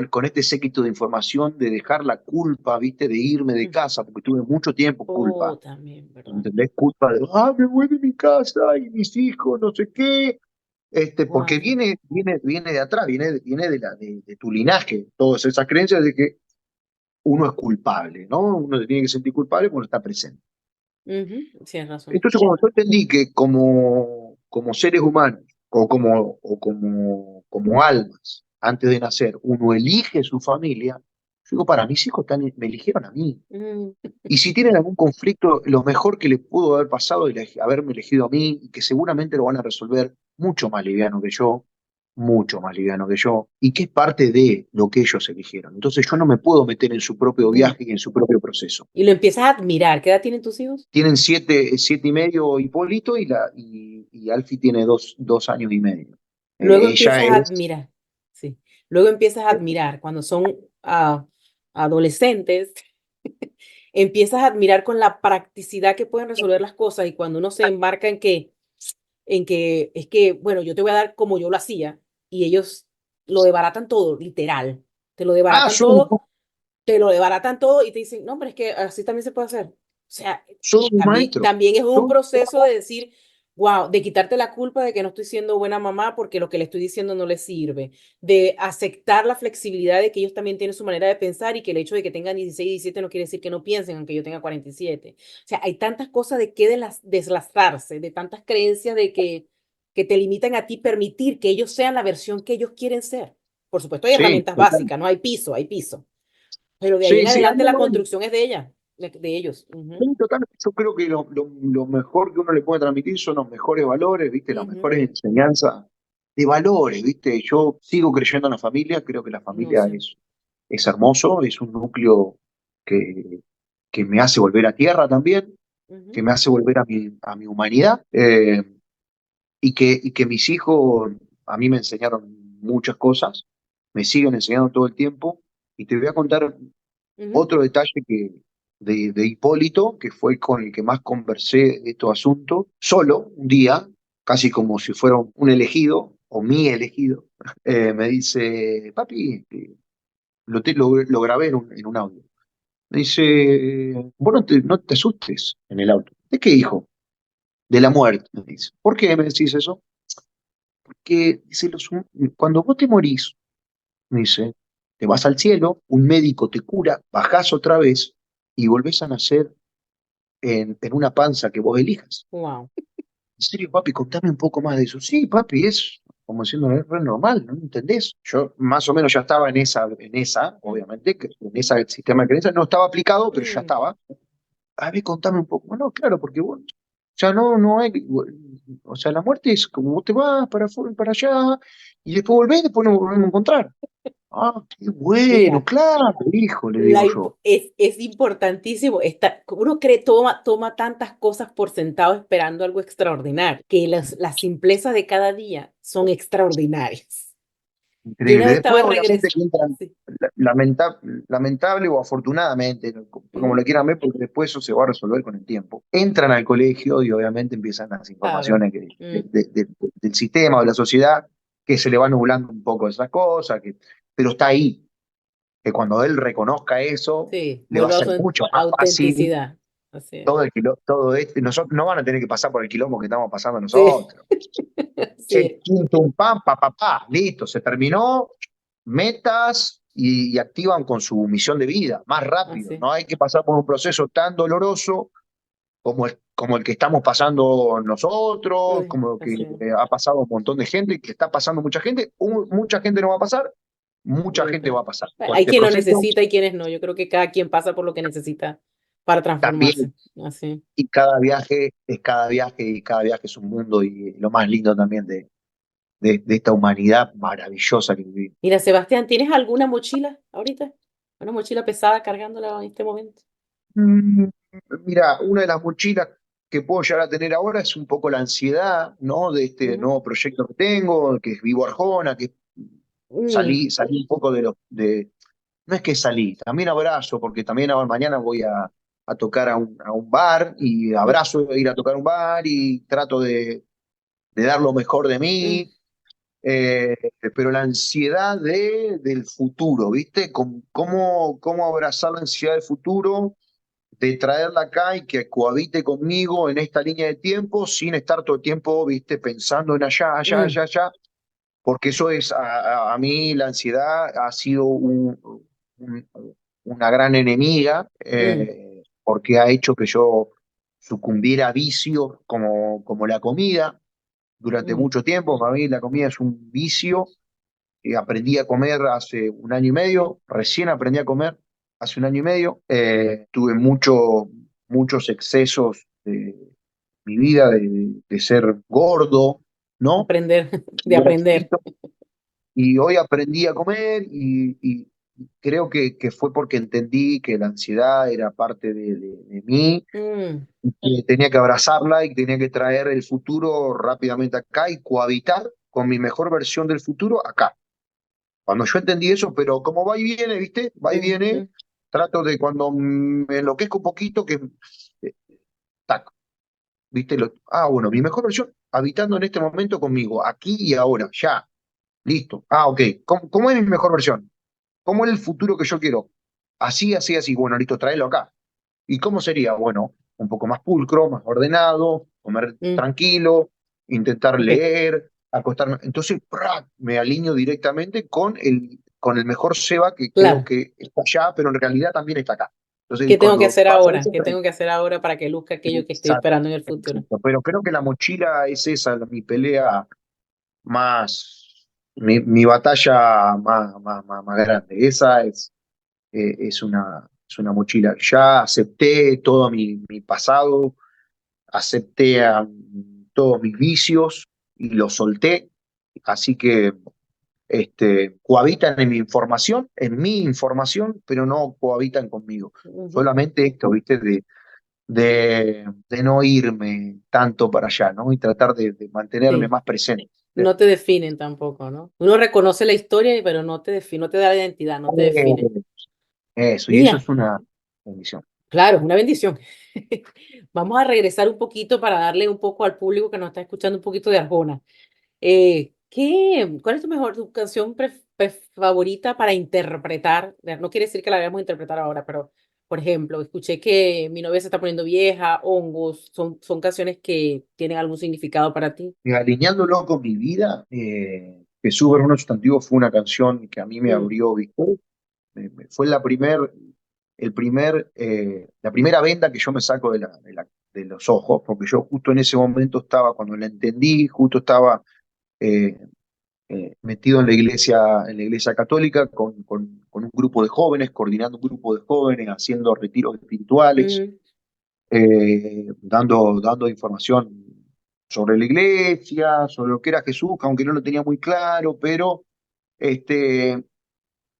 con este séquito de información, de dejar la culpa, ¿viste? De irme de Mm. casa, porque tuve mucho tiempo Oh, culpa, también, ¿verdad? ¿entendés? Culpa de, me voy de mi casa y mis hijos, no sé qué, porque Wow. viene de atrás, viene de tu linaje, todas esas creencias de que uno es culpable, ¿no? Uno se tiene que sentir culpable cuando está presente. Tienes razón. Entonces, cuando yo entendí que como seres humanos como almas, antes de nacer, uno elige su familia, yo digo, para mis hijos me eligieron a mí. Mm, Y si tienen algún conflicto, lo mejor que les pudo haber pasado es haberme elegido a mí y que seguramente lo van a resolver mucho más liviano que yo, mucho más liviano que yo, y que es parte de lo que ellos eligieron. Entonces yo no me puedo meter en su propio mm. viaje y en su propio proceso. Y lo empiezas a admirar. ¿Qué edad tienen tus hijos? Tienen 7 y medio Hipólito y Alfie tiene 2 años y medio. Luego Ella empiezas a es, admirar. Sí. Luego empiezas a admirar cuando son adolescentes. Empiezas a admirar con la practicidad que pueden resolver las cosas y cuando uno se embarca en que es que, bueno, yo te voy a dar como yo lo hacía y ellos lo debaratan todo, literal. Te lo debaratan son, todo, te lo debaratan todo y te dicen, no, pero es que así también se puede hacer. O sea, son un también, maestro. también es un Son- proceso de decir, wow, de quitarte la culpa de que no estoy siendo buena mamá porque lo que le estoy diciendo no les sirve, de aceptar la flexibilidad de que ellos también tienen su manera de pensar y que el hecho de que tengan 16 y 17 no quiere decir que no piensen, aunque yo tenga 47. O sea, hay tantas cosas de que deslazarse, de tantas creencias de que te limitan a ti permitir que ellos sean la versión que ellos quieren ser. Por supuesto, hay Sí, herramientas total. básicas, no hay piso, hay piso. Pero de ahí Sí, en sí, adelante no, la no, construcción es de ella, de ellos. Ujú, sí, total. Yo creo que lo mejor que uno le puede transmitir son los mejores valores, ¿viste? Las ujú. mejores enseñanzas de valores, ¿viste? Yo sigo creyendo en la familia, creo que la No familia sé. es hermoso, es un núcleo que, que me hace volver a tierra también, que Ujú, me hace volver a mi humanidad, y que mis hijos a mí me enseñaron muchas cosas, me siguen enseñando todo el tiempo, y te voy a contar ujú. otro detalle de Hipólito, que fue con el que más conversé de estos asuntos, solo, un día, casi como si fuera un elegido, o mi elegido, me dice, papi, lo grabé en un audio. Me dice, vos no te asustes en el auto. ¿De qué, hijo? De la muerte, me dice. ¿Por qué me decís eso? Que dice, cuando vos te morís, me dice, te vas al cielo, un médico te cura, bajás otra vez y volvés a nacer en una panza que vos elijas. Wow. En serio, papi, contame un poco más de eso. Sí, papi, es como diciendo, es re normal, ¿no entendés? Yo más o menos ya estaba en esa, Mm, obviamente, que en ese sistema de creencias no estaba aplicado, pero ya mm. estaba. A ver, contame un poco. Bueno, claro, porque vos, ya no hay, o sea, la muerte es como vos te vas para afuera, para allá, y después volvés, y después nos volvemos a encontrar. Ah, qué bueno, Mira, claro, hijo, le digo yo. es importantísimo. Uno cree, toma tantas cosas por sentado esperando algo extraordinario, que las simplezas de cada día son extraordinarias. Yo una Increíble. vez Después, estaba obviamente, que regresando. entran, Sí. lamentable o afortunadamente, ¿no? Como Ujú, lo quieran ver, porque después eso se va a resolver con el tiempo. Entran al colegio y obviamente empiezan las claro. informaciones Mm, del sistema o de la sociedad, que se le va nublando un poco esas cosas, pero está ahí, que cuando él reconozca eso, sí, le va a vuelve a ser su mucho más fácil autenticidad. Así es. todo esto. Y nosotros no van a tener que pasar por el quilombo que estamos pasando Sí, nosotros. así Che, es. tum, tum, pam, pa, pa, pa, listo, se terminó, metas y activan con su misión de vida, más Así rápido. es. No hay que pasar por un proceso tan doloroso como el que estamos pasando nosotros, Uy, como que así es. ha pasado un montón de gente, que está pasando mucha gente. Mucha gente no va a pasar, mucha Uy, gente claro. va a pasar por Hay este quien lo proceso necesita y quienes no. Yo creo que cada quien pasa por lo que necesita para transformarse. también. Así. Y cada viaje es cada viaje y cada viaje es un mundo y lo más lindo también de esta humanidad maravillosa que vivimos. Mira, Sebastián, ¿tienes alguna mochila ahorita? ¿Una mochila pesada cargándola en este momento? Mm, Mira, una de las mochilas que puedo llegar a tener ahora es un poco la ansiedad, ¿no? De este Ujú. nuevo proyecto que tengo, que es Vivo Arjona, que Mm, salí un poco no es que salí, también abrazo, porque también ahora mañana voy a tocar a un bar y mm, abrazo ir a tocar a un bar y trato de dar lo mejor de mm, mí, eh, pero la ansiedad del futuro, ¿viste? ¿Cómo abrazar la ansiedad del futuro? De traerla acá y que cohabite conmigo en esta línea de tiempo sin estar todo el tiempo, viste, pensando en allá, allá, mm, allá, allá, porque eso es, a mí la ansiedad ha sido un- una gran enemiga, mm, porque ha hecho que yo sucumbiera a vicios como la comida durante mm, mucho tiempo. Para mí la comida es un vicio. Aprendí a comer hace un año y medio, recién aprendí a comer hace un año y medio. Tuve muchos excesos de mi vida de ser gordo, ¿no? aprender, de Yo era aprender. chiquito y hoy aprendí a comer y creo que fue porque entendí que la ansiedad era parte de mí Mm, y que tenía que abrazarla y que tenía que traer el futuro rápidamente acá y cohabitar con mi mejor versión del futuro acá. Cuando yo entendí eso, pero como va y viene, ¿viste? Va y mm, viene, mm, trato de cuando me enloquezco un poquito, eh, tac, ¿viste? Bueno, mi mejor versión, habitando en este momento conmigo, aquí y ahora, ya, listo. Ok, ¿cómo es mi mejor versión? ¿Cómo es el futuro que yo quiero? Así, así, así, bueno, listo, tráelo acá. ¿Y cómo sería? Bueno, un poco más pulcro, más ordenado, comer mm. tranquilo, intentar Ok. leer, acostarme. Entonces, ¡prac! Me alineo directamente con el mejor Seba que creo Claro. que está allá, pero en realidad también está acá. Entonces, ¿Qué tengo que cuando hacer pasa ahora? eso, ¿Qué tengo que hacer ahora para que luzca aquello que estoy exacto, esperando en el futuro? exacto. Pero creo que la mochila es esa, mi pelea más. mi batalla más grande. Esa es una mochila. Ya acepté todo mi pasado, acepté todos mis vicios y los solté. Así que cohabitan en mi información, pero no cohabitan conmigo. Ujú. Solamente esto, ¿viste? De no irme tanto para allá, ¿no? Y tratar de mantenerme Sí, más presente. no te definen tampoco, ¿no? Uno reconoce la historia, pero no te define, no te da la identidad, no te define. Eso, y eso Mira, es una bendición. claro, es una bendición. Vamos a regresar un poquito para darle un poco al público que nos está escuchando un poquito de Arjona. ¿Cuál es tu canción favorita para interpretar? No quiere decir que la debamos interpretar ahora, pero, por ejemplo, escuché que Mi novia se está poniendo vieja, Hongos, son canciones que tienen algún significado para ti. Y alineándolo con mi vida, Jesús Bernardo Sustantivo fue una canción que a mí me Mm, abrió, ¿viste? Fue la primera venda que yo me saco de los ojos, porque yo justo en ese momento estaba, cuando la entendí, justo estaba eh, metido en la iglesia católica con un grupo de jóvenes, coordinando un grupo de jóvenes, haciendo retiros espirituales, mm, dando información sobre la iglesia, sobre lo que era Jesús, aunque no lo tenía muy claro, pero este,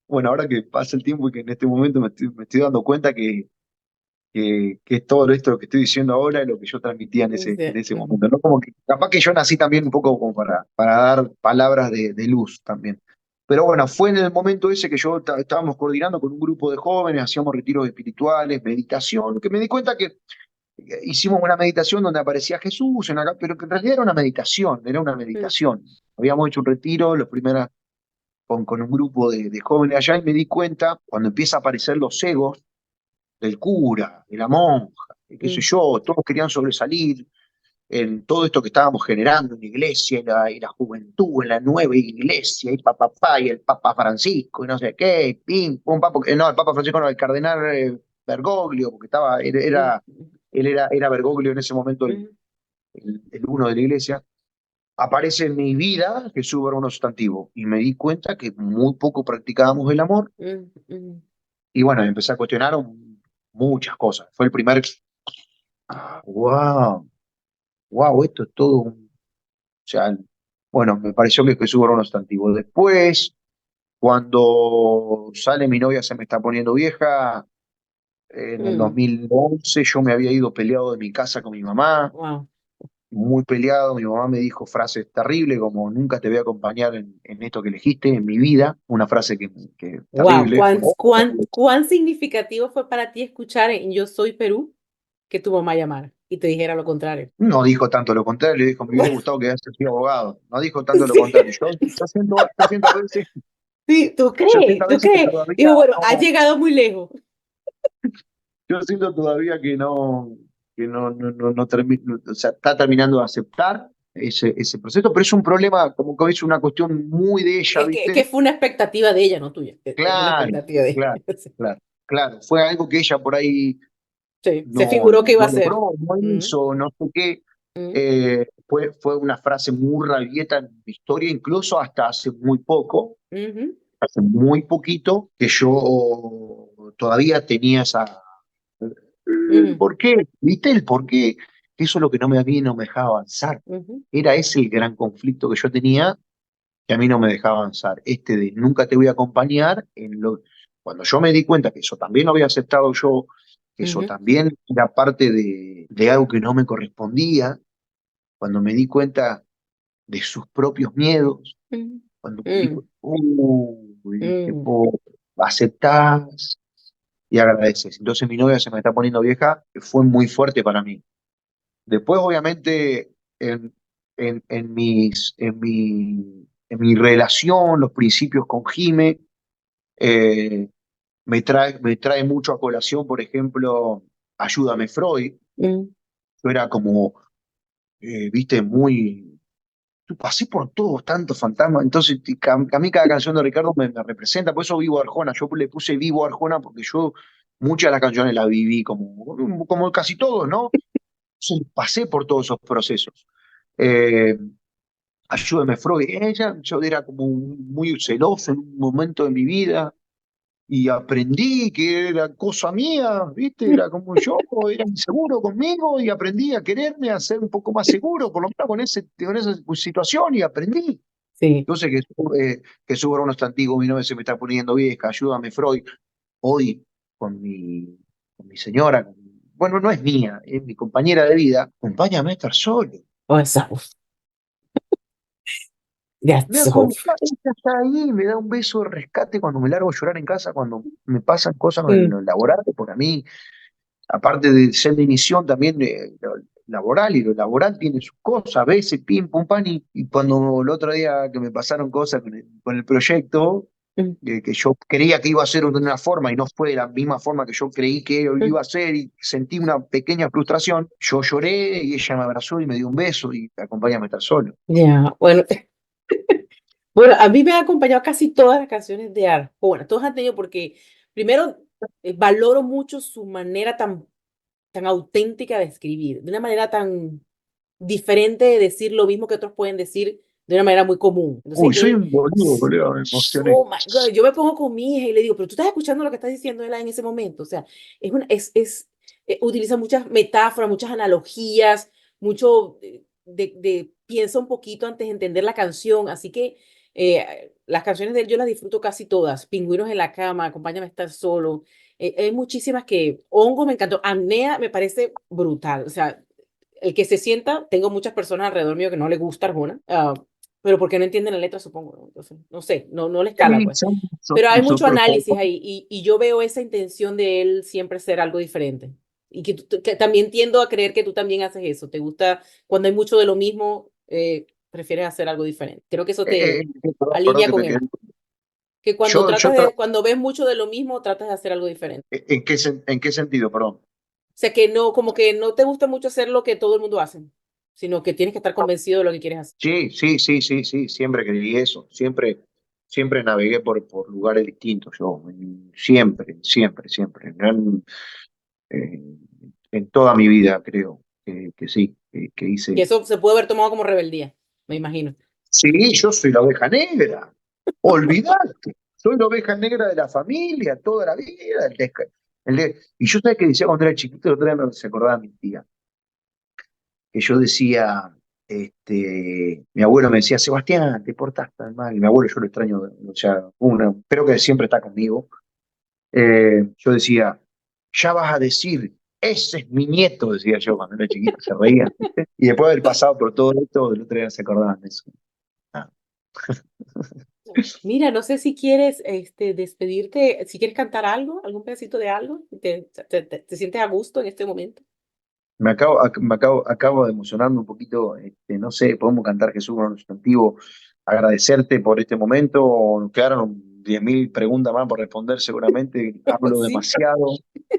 bueno, ahora que pasa el tiempo y que en este momento me estoy dando cuenta que es todo esto que estoy diciendo ahora es lo que yo transmitía en ese ujú, momento, ¿no? Como que capaz que yo nací también un poco como para dar palabras de luz también. Pero bueno, fue en el momento ese que estábamos coordinando con un grupo de jóvenes, hacíamos retiros espirituales, meditación, que me di cuenta que hicimos una meditación donde aparecía Jesús, pero que en realidad era una meditación, era una mm, meditación. Habíamos hecho un retiro, los primeros con un grupo de jóvenes allá y me di cuenta cuando empieza a aparecer los egos del cura, de la monja, qué sé mm, yo, todos querían sobresalir en todo esto que estábamos generando en la iglesia, y la juventud, en la nueva iglesia, y papá, y el Papa Francisco, y no sé qué, y pim, pum, no, el Papa Francisco no, el cardenal Bergoglio, porque mm, era Bergoglio en ese momento mm, el uno de la iglesia. Aparece en mi vida Jesús era un sustantivo, y me di cuenta que muy poco practicábamos el amor, mm, mm, y bueno, empecé a cuestionar muchas cosas. Fue el primer, wow, wow, esto es todo o sea, bueno, me pareció que Jesús era un sustantivo. Después, cuando sale Mi novia se me está poniendo vieja, en el mm. 2011 yo me había ido peleado de mi casa con mi mamá, Wow. muy peleado, mi mamá me dijo frases terribles como nunca te voy a acompañar en esto que elegiste en mi vida, una frase que Wow. terrible. ¿Cuán significativo fue para ti escuchar en Yo Soy Perú que tu mamá llamara y te dijera lo contrario? No dijo tanto lo contrario, dijo, me hubiera Bueno, gustado que hayas sido abogado. No dijo tanto lo contrario. sí, Yo siento a tú veces que crees. todavía Digo, bueno, has no, llegado muy lejos. yo siento todavía que no termino, o sea, está terminando de aceptar ese proceso, pero es un problema, como que es una cuestión muy de ella, Que ¿viste? fue una expectativa de ella, no tuya. Es una Claro, expectativa de claro, ella. Sí, claro, claro. Fue algo que ella por ahí sí, se no, figuró que iba a no ser. logró, no Mm, hizo, no sé qué. mm, Fue una frase muy rabieta en mi historia, incluso hasta hace muy poco, ujú, hace muy poquito, que yo todavía tenía esa. ¿El ujú, por qué? ¿Viste el por qué? Eso es lo que a mí no me dejaba avanzar. ujú, Era ese el gran conflicto que yo tenía, que a mí no me dejaba avanzar. Este de nunca te voy a acompañar cuando yo me di cuenta que eso también lo había aceptado yo, que eso ujú, también era parte de algo que no me correspondía, cuando me di cuenta de sus propios miedos, ujú, cuando me mm, dijo, dije, mm, aceptás y agradeces. Entonces mi novia se me está poniendo vieja, fue muy fuerte para mí. Después, obviamente, en mi relación, los principios con Jime, eh, me trae mucho a colación, por ejemplo, Ayúdame Freud. mm. Yo era como, viste, yo pasé por todos tantos fantasmas, entonces a mí cada canción de Ricardo me representa, por eso Vivo Arjona, yo le puse Vivo Arjona porque yo muchas de las canciones las viví como casi todos, ¿no? Entonces, pasé por todos esos procesos. Eh, ayúdame Freud. Yo era como muy celoso en un momento de mi vida y aprendí que era cosa mía, ¿viste? Era como yo, era inseguro conmigo y aprendí a quererme, a ser un poco más seguro, por lo menos con esa situación y aprendí. Sí. Entonces Jesús Bruno está antiguo, mi novia se me está poniendo vieja, ayúdame Freud. Hoy con mi señora, bueno, no es mía, es mi compañera de vida, acompáñame a estar solo. Oh, that's Me so. acompaña, ella está ahí, me da un beso de rescate cuando me largo a llorar en casa, cuando me pasan cosas en Mm, lo laboral, porque a mí, aparte de ser de misión, también lo laboral, y lo laboral tiene sus cosas, a veces, pim, pum, pan, y cuando el otro día que me pasaron cosas con el proyecto, mm, que yo creía que iba a ser de una forma y no fue de la misma forma que yo creí que mm. iba a ser y sentí una pequeña frustración, yo lloré y ella me abrazó y me dio un beso y acompáñame a estar solo. Ya, bueno, bueno, a mí me han acompañado casi todas las canciones de Arjona, todas han tenido porque primero valoro mucho su manera tan auténtica de escribir, de una manera tan diferente de decir lo mismo que otros pueden decir de una manera muy común. Entonces, Uy, soy un boludo, boludo, me emocioné. oh my God, yo me pongo con mi hija y le digo, pero tú estás escuchando lo que está diciendo él en ese momento. O sea, utiliza muchas metáforas, muchas analogías, mucho piensa un poquito antes de entender la canción. Así que las canciones de él yo las disfruto casi todas. Pingüinos en la cama, Acompáñame a estar solo. Hay muchísimas que, Hongo me encantó, Amnea me parece brutal. O sea, el que se sienta, tengo muchas personas alrededor mío que no les gusta Arjona, pero porque no entienden la letra, supongo, ¿no? Entonces, no sé, no les cala, Sí, pues. Pero hay mucho nosotros análisis ahí y yo veo esa intención de él siempre ser algo diferente. Y que también tiendo a creer que tú también haces eso. Te gusta, cuando hay mucho de lo mismo, prefieres hacer algo diferente. Creo que eso te perdón alinea que con me él. quedé. Que cuando Yo tra- cuando ves mucho de lo mismo, tratas de hacer algo diferente. en qué sentido, perdón? O sea, que no, como que no te gusta mucho hacer lo que todo el mundo hace, sino que tienes que estar convencido de lo que quieres hacer. Sí, sí, sí, sí, sí, siempre creí eso, siempre navegué por lugares distintos, yo, siempre, siempre, siempre, eh, en toda mi vida creo que sí, que Y hice. eso se puede haber tomado como rebeldía, me imagino. Sí, yo soy la oveja negra, olvidate, soy la oveja negra de la familia, toda la vida, y yo sabía que decía cuando era chiquito, el otro día me se acordaba mi tía, que yo decía, mi abuelo me decía, Sebastián, te portás tan mal. Y mi abuelo yo lo extraño, o sea, creo que siempre está conmigo. Yo decía, ya vas a decir, ese es mi nieto, decía yo cuando era chiquito, se reía. ¿Viste? Y después de haber pasado por todo esto, el otro día se acordaban de eso. Ah. Mira, no sé si quieres despedirte, si quieres cantar algo, algún pedacito de algo, te sientes a gusto en este momento. Acabo de emocionarme un poquito, no sé, podemos cantar Jesús con un sustantivo, agradecerte por este momento, nos quedaron 10.000 preguntas más por responder seguramente, Sí.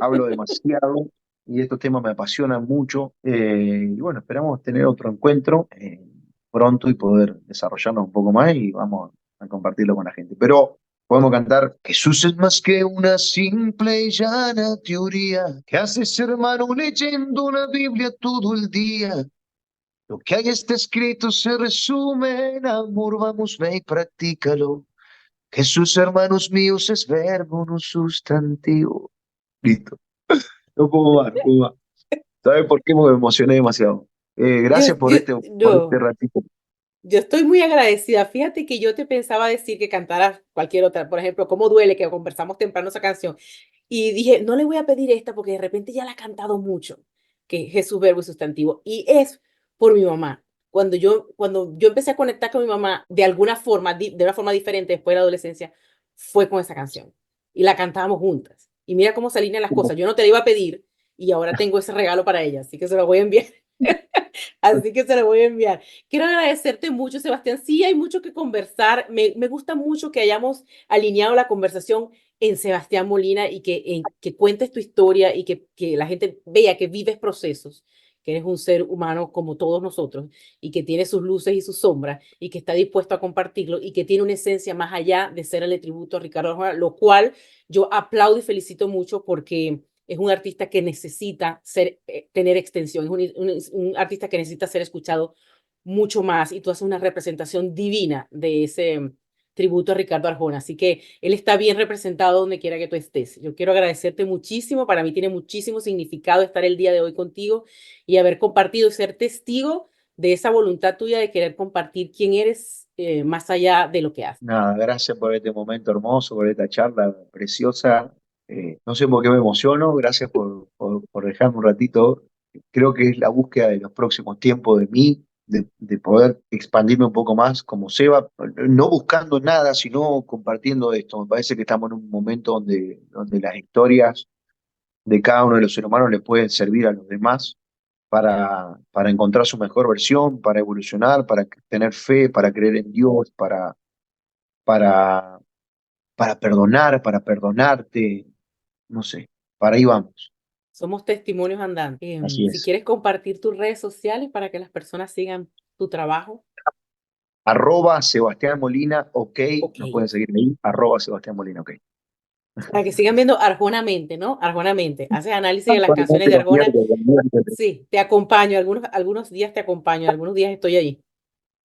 hablo demasiado y estos temas me apasionan mucho y bueno, esperamos tener otro encuentro pronto y poder desarrollarnos un poco más y vamos a compartirlo con la gente. Pero podemos cantar, Jesús es más que una simple y llana teoría, que haces hermano leyendo una Biblia todo el día. Lo que ahí está escrito se resume en amor, vamos, ve y practícalo. Jesús, hermanos míos, es verbo, no sustantivo. Listo. No puedo más, no puedo más. ¿Sabes por qué? Porque me emocioné demasiado. Gracias por este No. ratito. Yo estoy muy agradecida. Fíjate que yo te pensaba decir que cantaras cualquier otra, por ejemplo, ¿Cómo duele? Que conversamos temprano esa canción. Y dije, no le voy a pedir esta porque de repente ya la ha cantado mucho, que Jesús verbo y sustantivo. Y es por mi mamá. Cuando yo empecé a conectar con mi mamá de alguna forma, de una forma diferente después de la adolescencia, fue con esa canción. Y la cantábamos juntas. Y mira cómo se alinean las cosas. Yo no te la iba a pedir y ahora tengo ese regalo para ella, así que se lo voy a enviar. Así que se lo voy a enviar. Quiero agradecerte mucho, Sebastián. Sí, hay mucho que conversar. Me gusta mucho que hayamos alineado la conversación en Sebastián Molina y que cuentes tu historia y que la gente vea que vives procesos, que eres un ser humano como todos nosotros y que tiene sus luces y sus sombras y que está dispuesto a compartirlo y que tiene una esencia más allá de ser el tributo a Ricardo Arjona, lo cual yo aplaudo y felicito mucho porque es un artista que necesita tener extensión, es un artista que necesita ser escuchado mucho más y tú haces una representación divina de ese tributo a Ricardo Arjona. Así que él está bien representado donde quiera que tú estés. Yo quiero agradecerte muchísimo. Para mí tiene muchísimo significado estar el día de hoy contigo y haber compartido y ser testigo de esa voluntad tuya de querer compartir quién eres más allá de lo que haces. Nada, gracias por este momento hermoso, por esta charla preciosa. No sé por qué me emociono, gracias por dejarme un ratito. Creo que es la búsqueda de los próximos tiempos de mí, de poder expandirme un poco más como Seba, no buscando nada, sino compartiendo esto. Me parece que estamos en un momento donde las historias de cada uno de los seres humanos le pueden servir a los demás para encontrar su mejor versión, para evolucionar, para tener fe, para creer en Dios, para, para perdonar, para perdonarte, no sé, para ahí vamos. Somos testimonios andantes. Así Si es. quieres compartir tus redes sociales para que las personas sigan tu trabajo, Sebastián Molina, ok, ok. nos pueden seguir ahí, Sebastián Molina, ok. Para que sigan viendo Arjonamente, ¿no? Arjonamente. Haces análisis de las canciones Actualmente de los Arjona. miércoles. Sí, te acompaño. Algunos días te acompaño, algunos días estoy allí.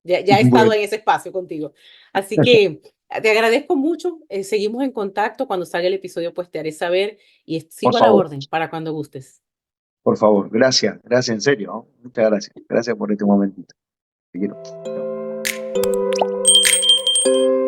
Ya he estado Bueno, en ese espacio contigo. Así que te agradezco mucho. Seguimos en contacto. Cuando salga el episodio, pues te haré saber y por sigo a la favor, orden para cuando gustes. por favor, gracias en serio, ¿no? Muchas gracias por este momentito. Te quiero. Chao.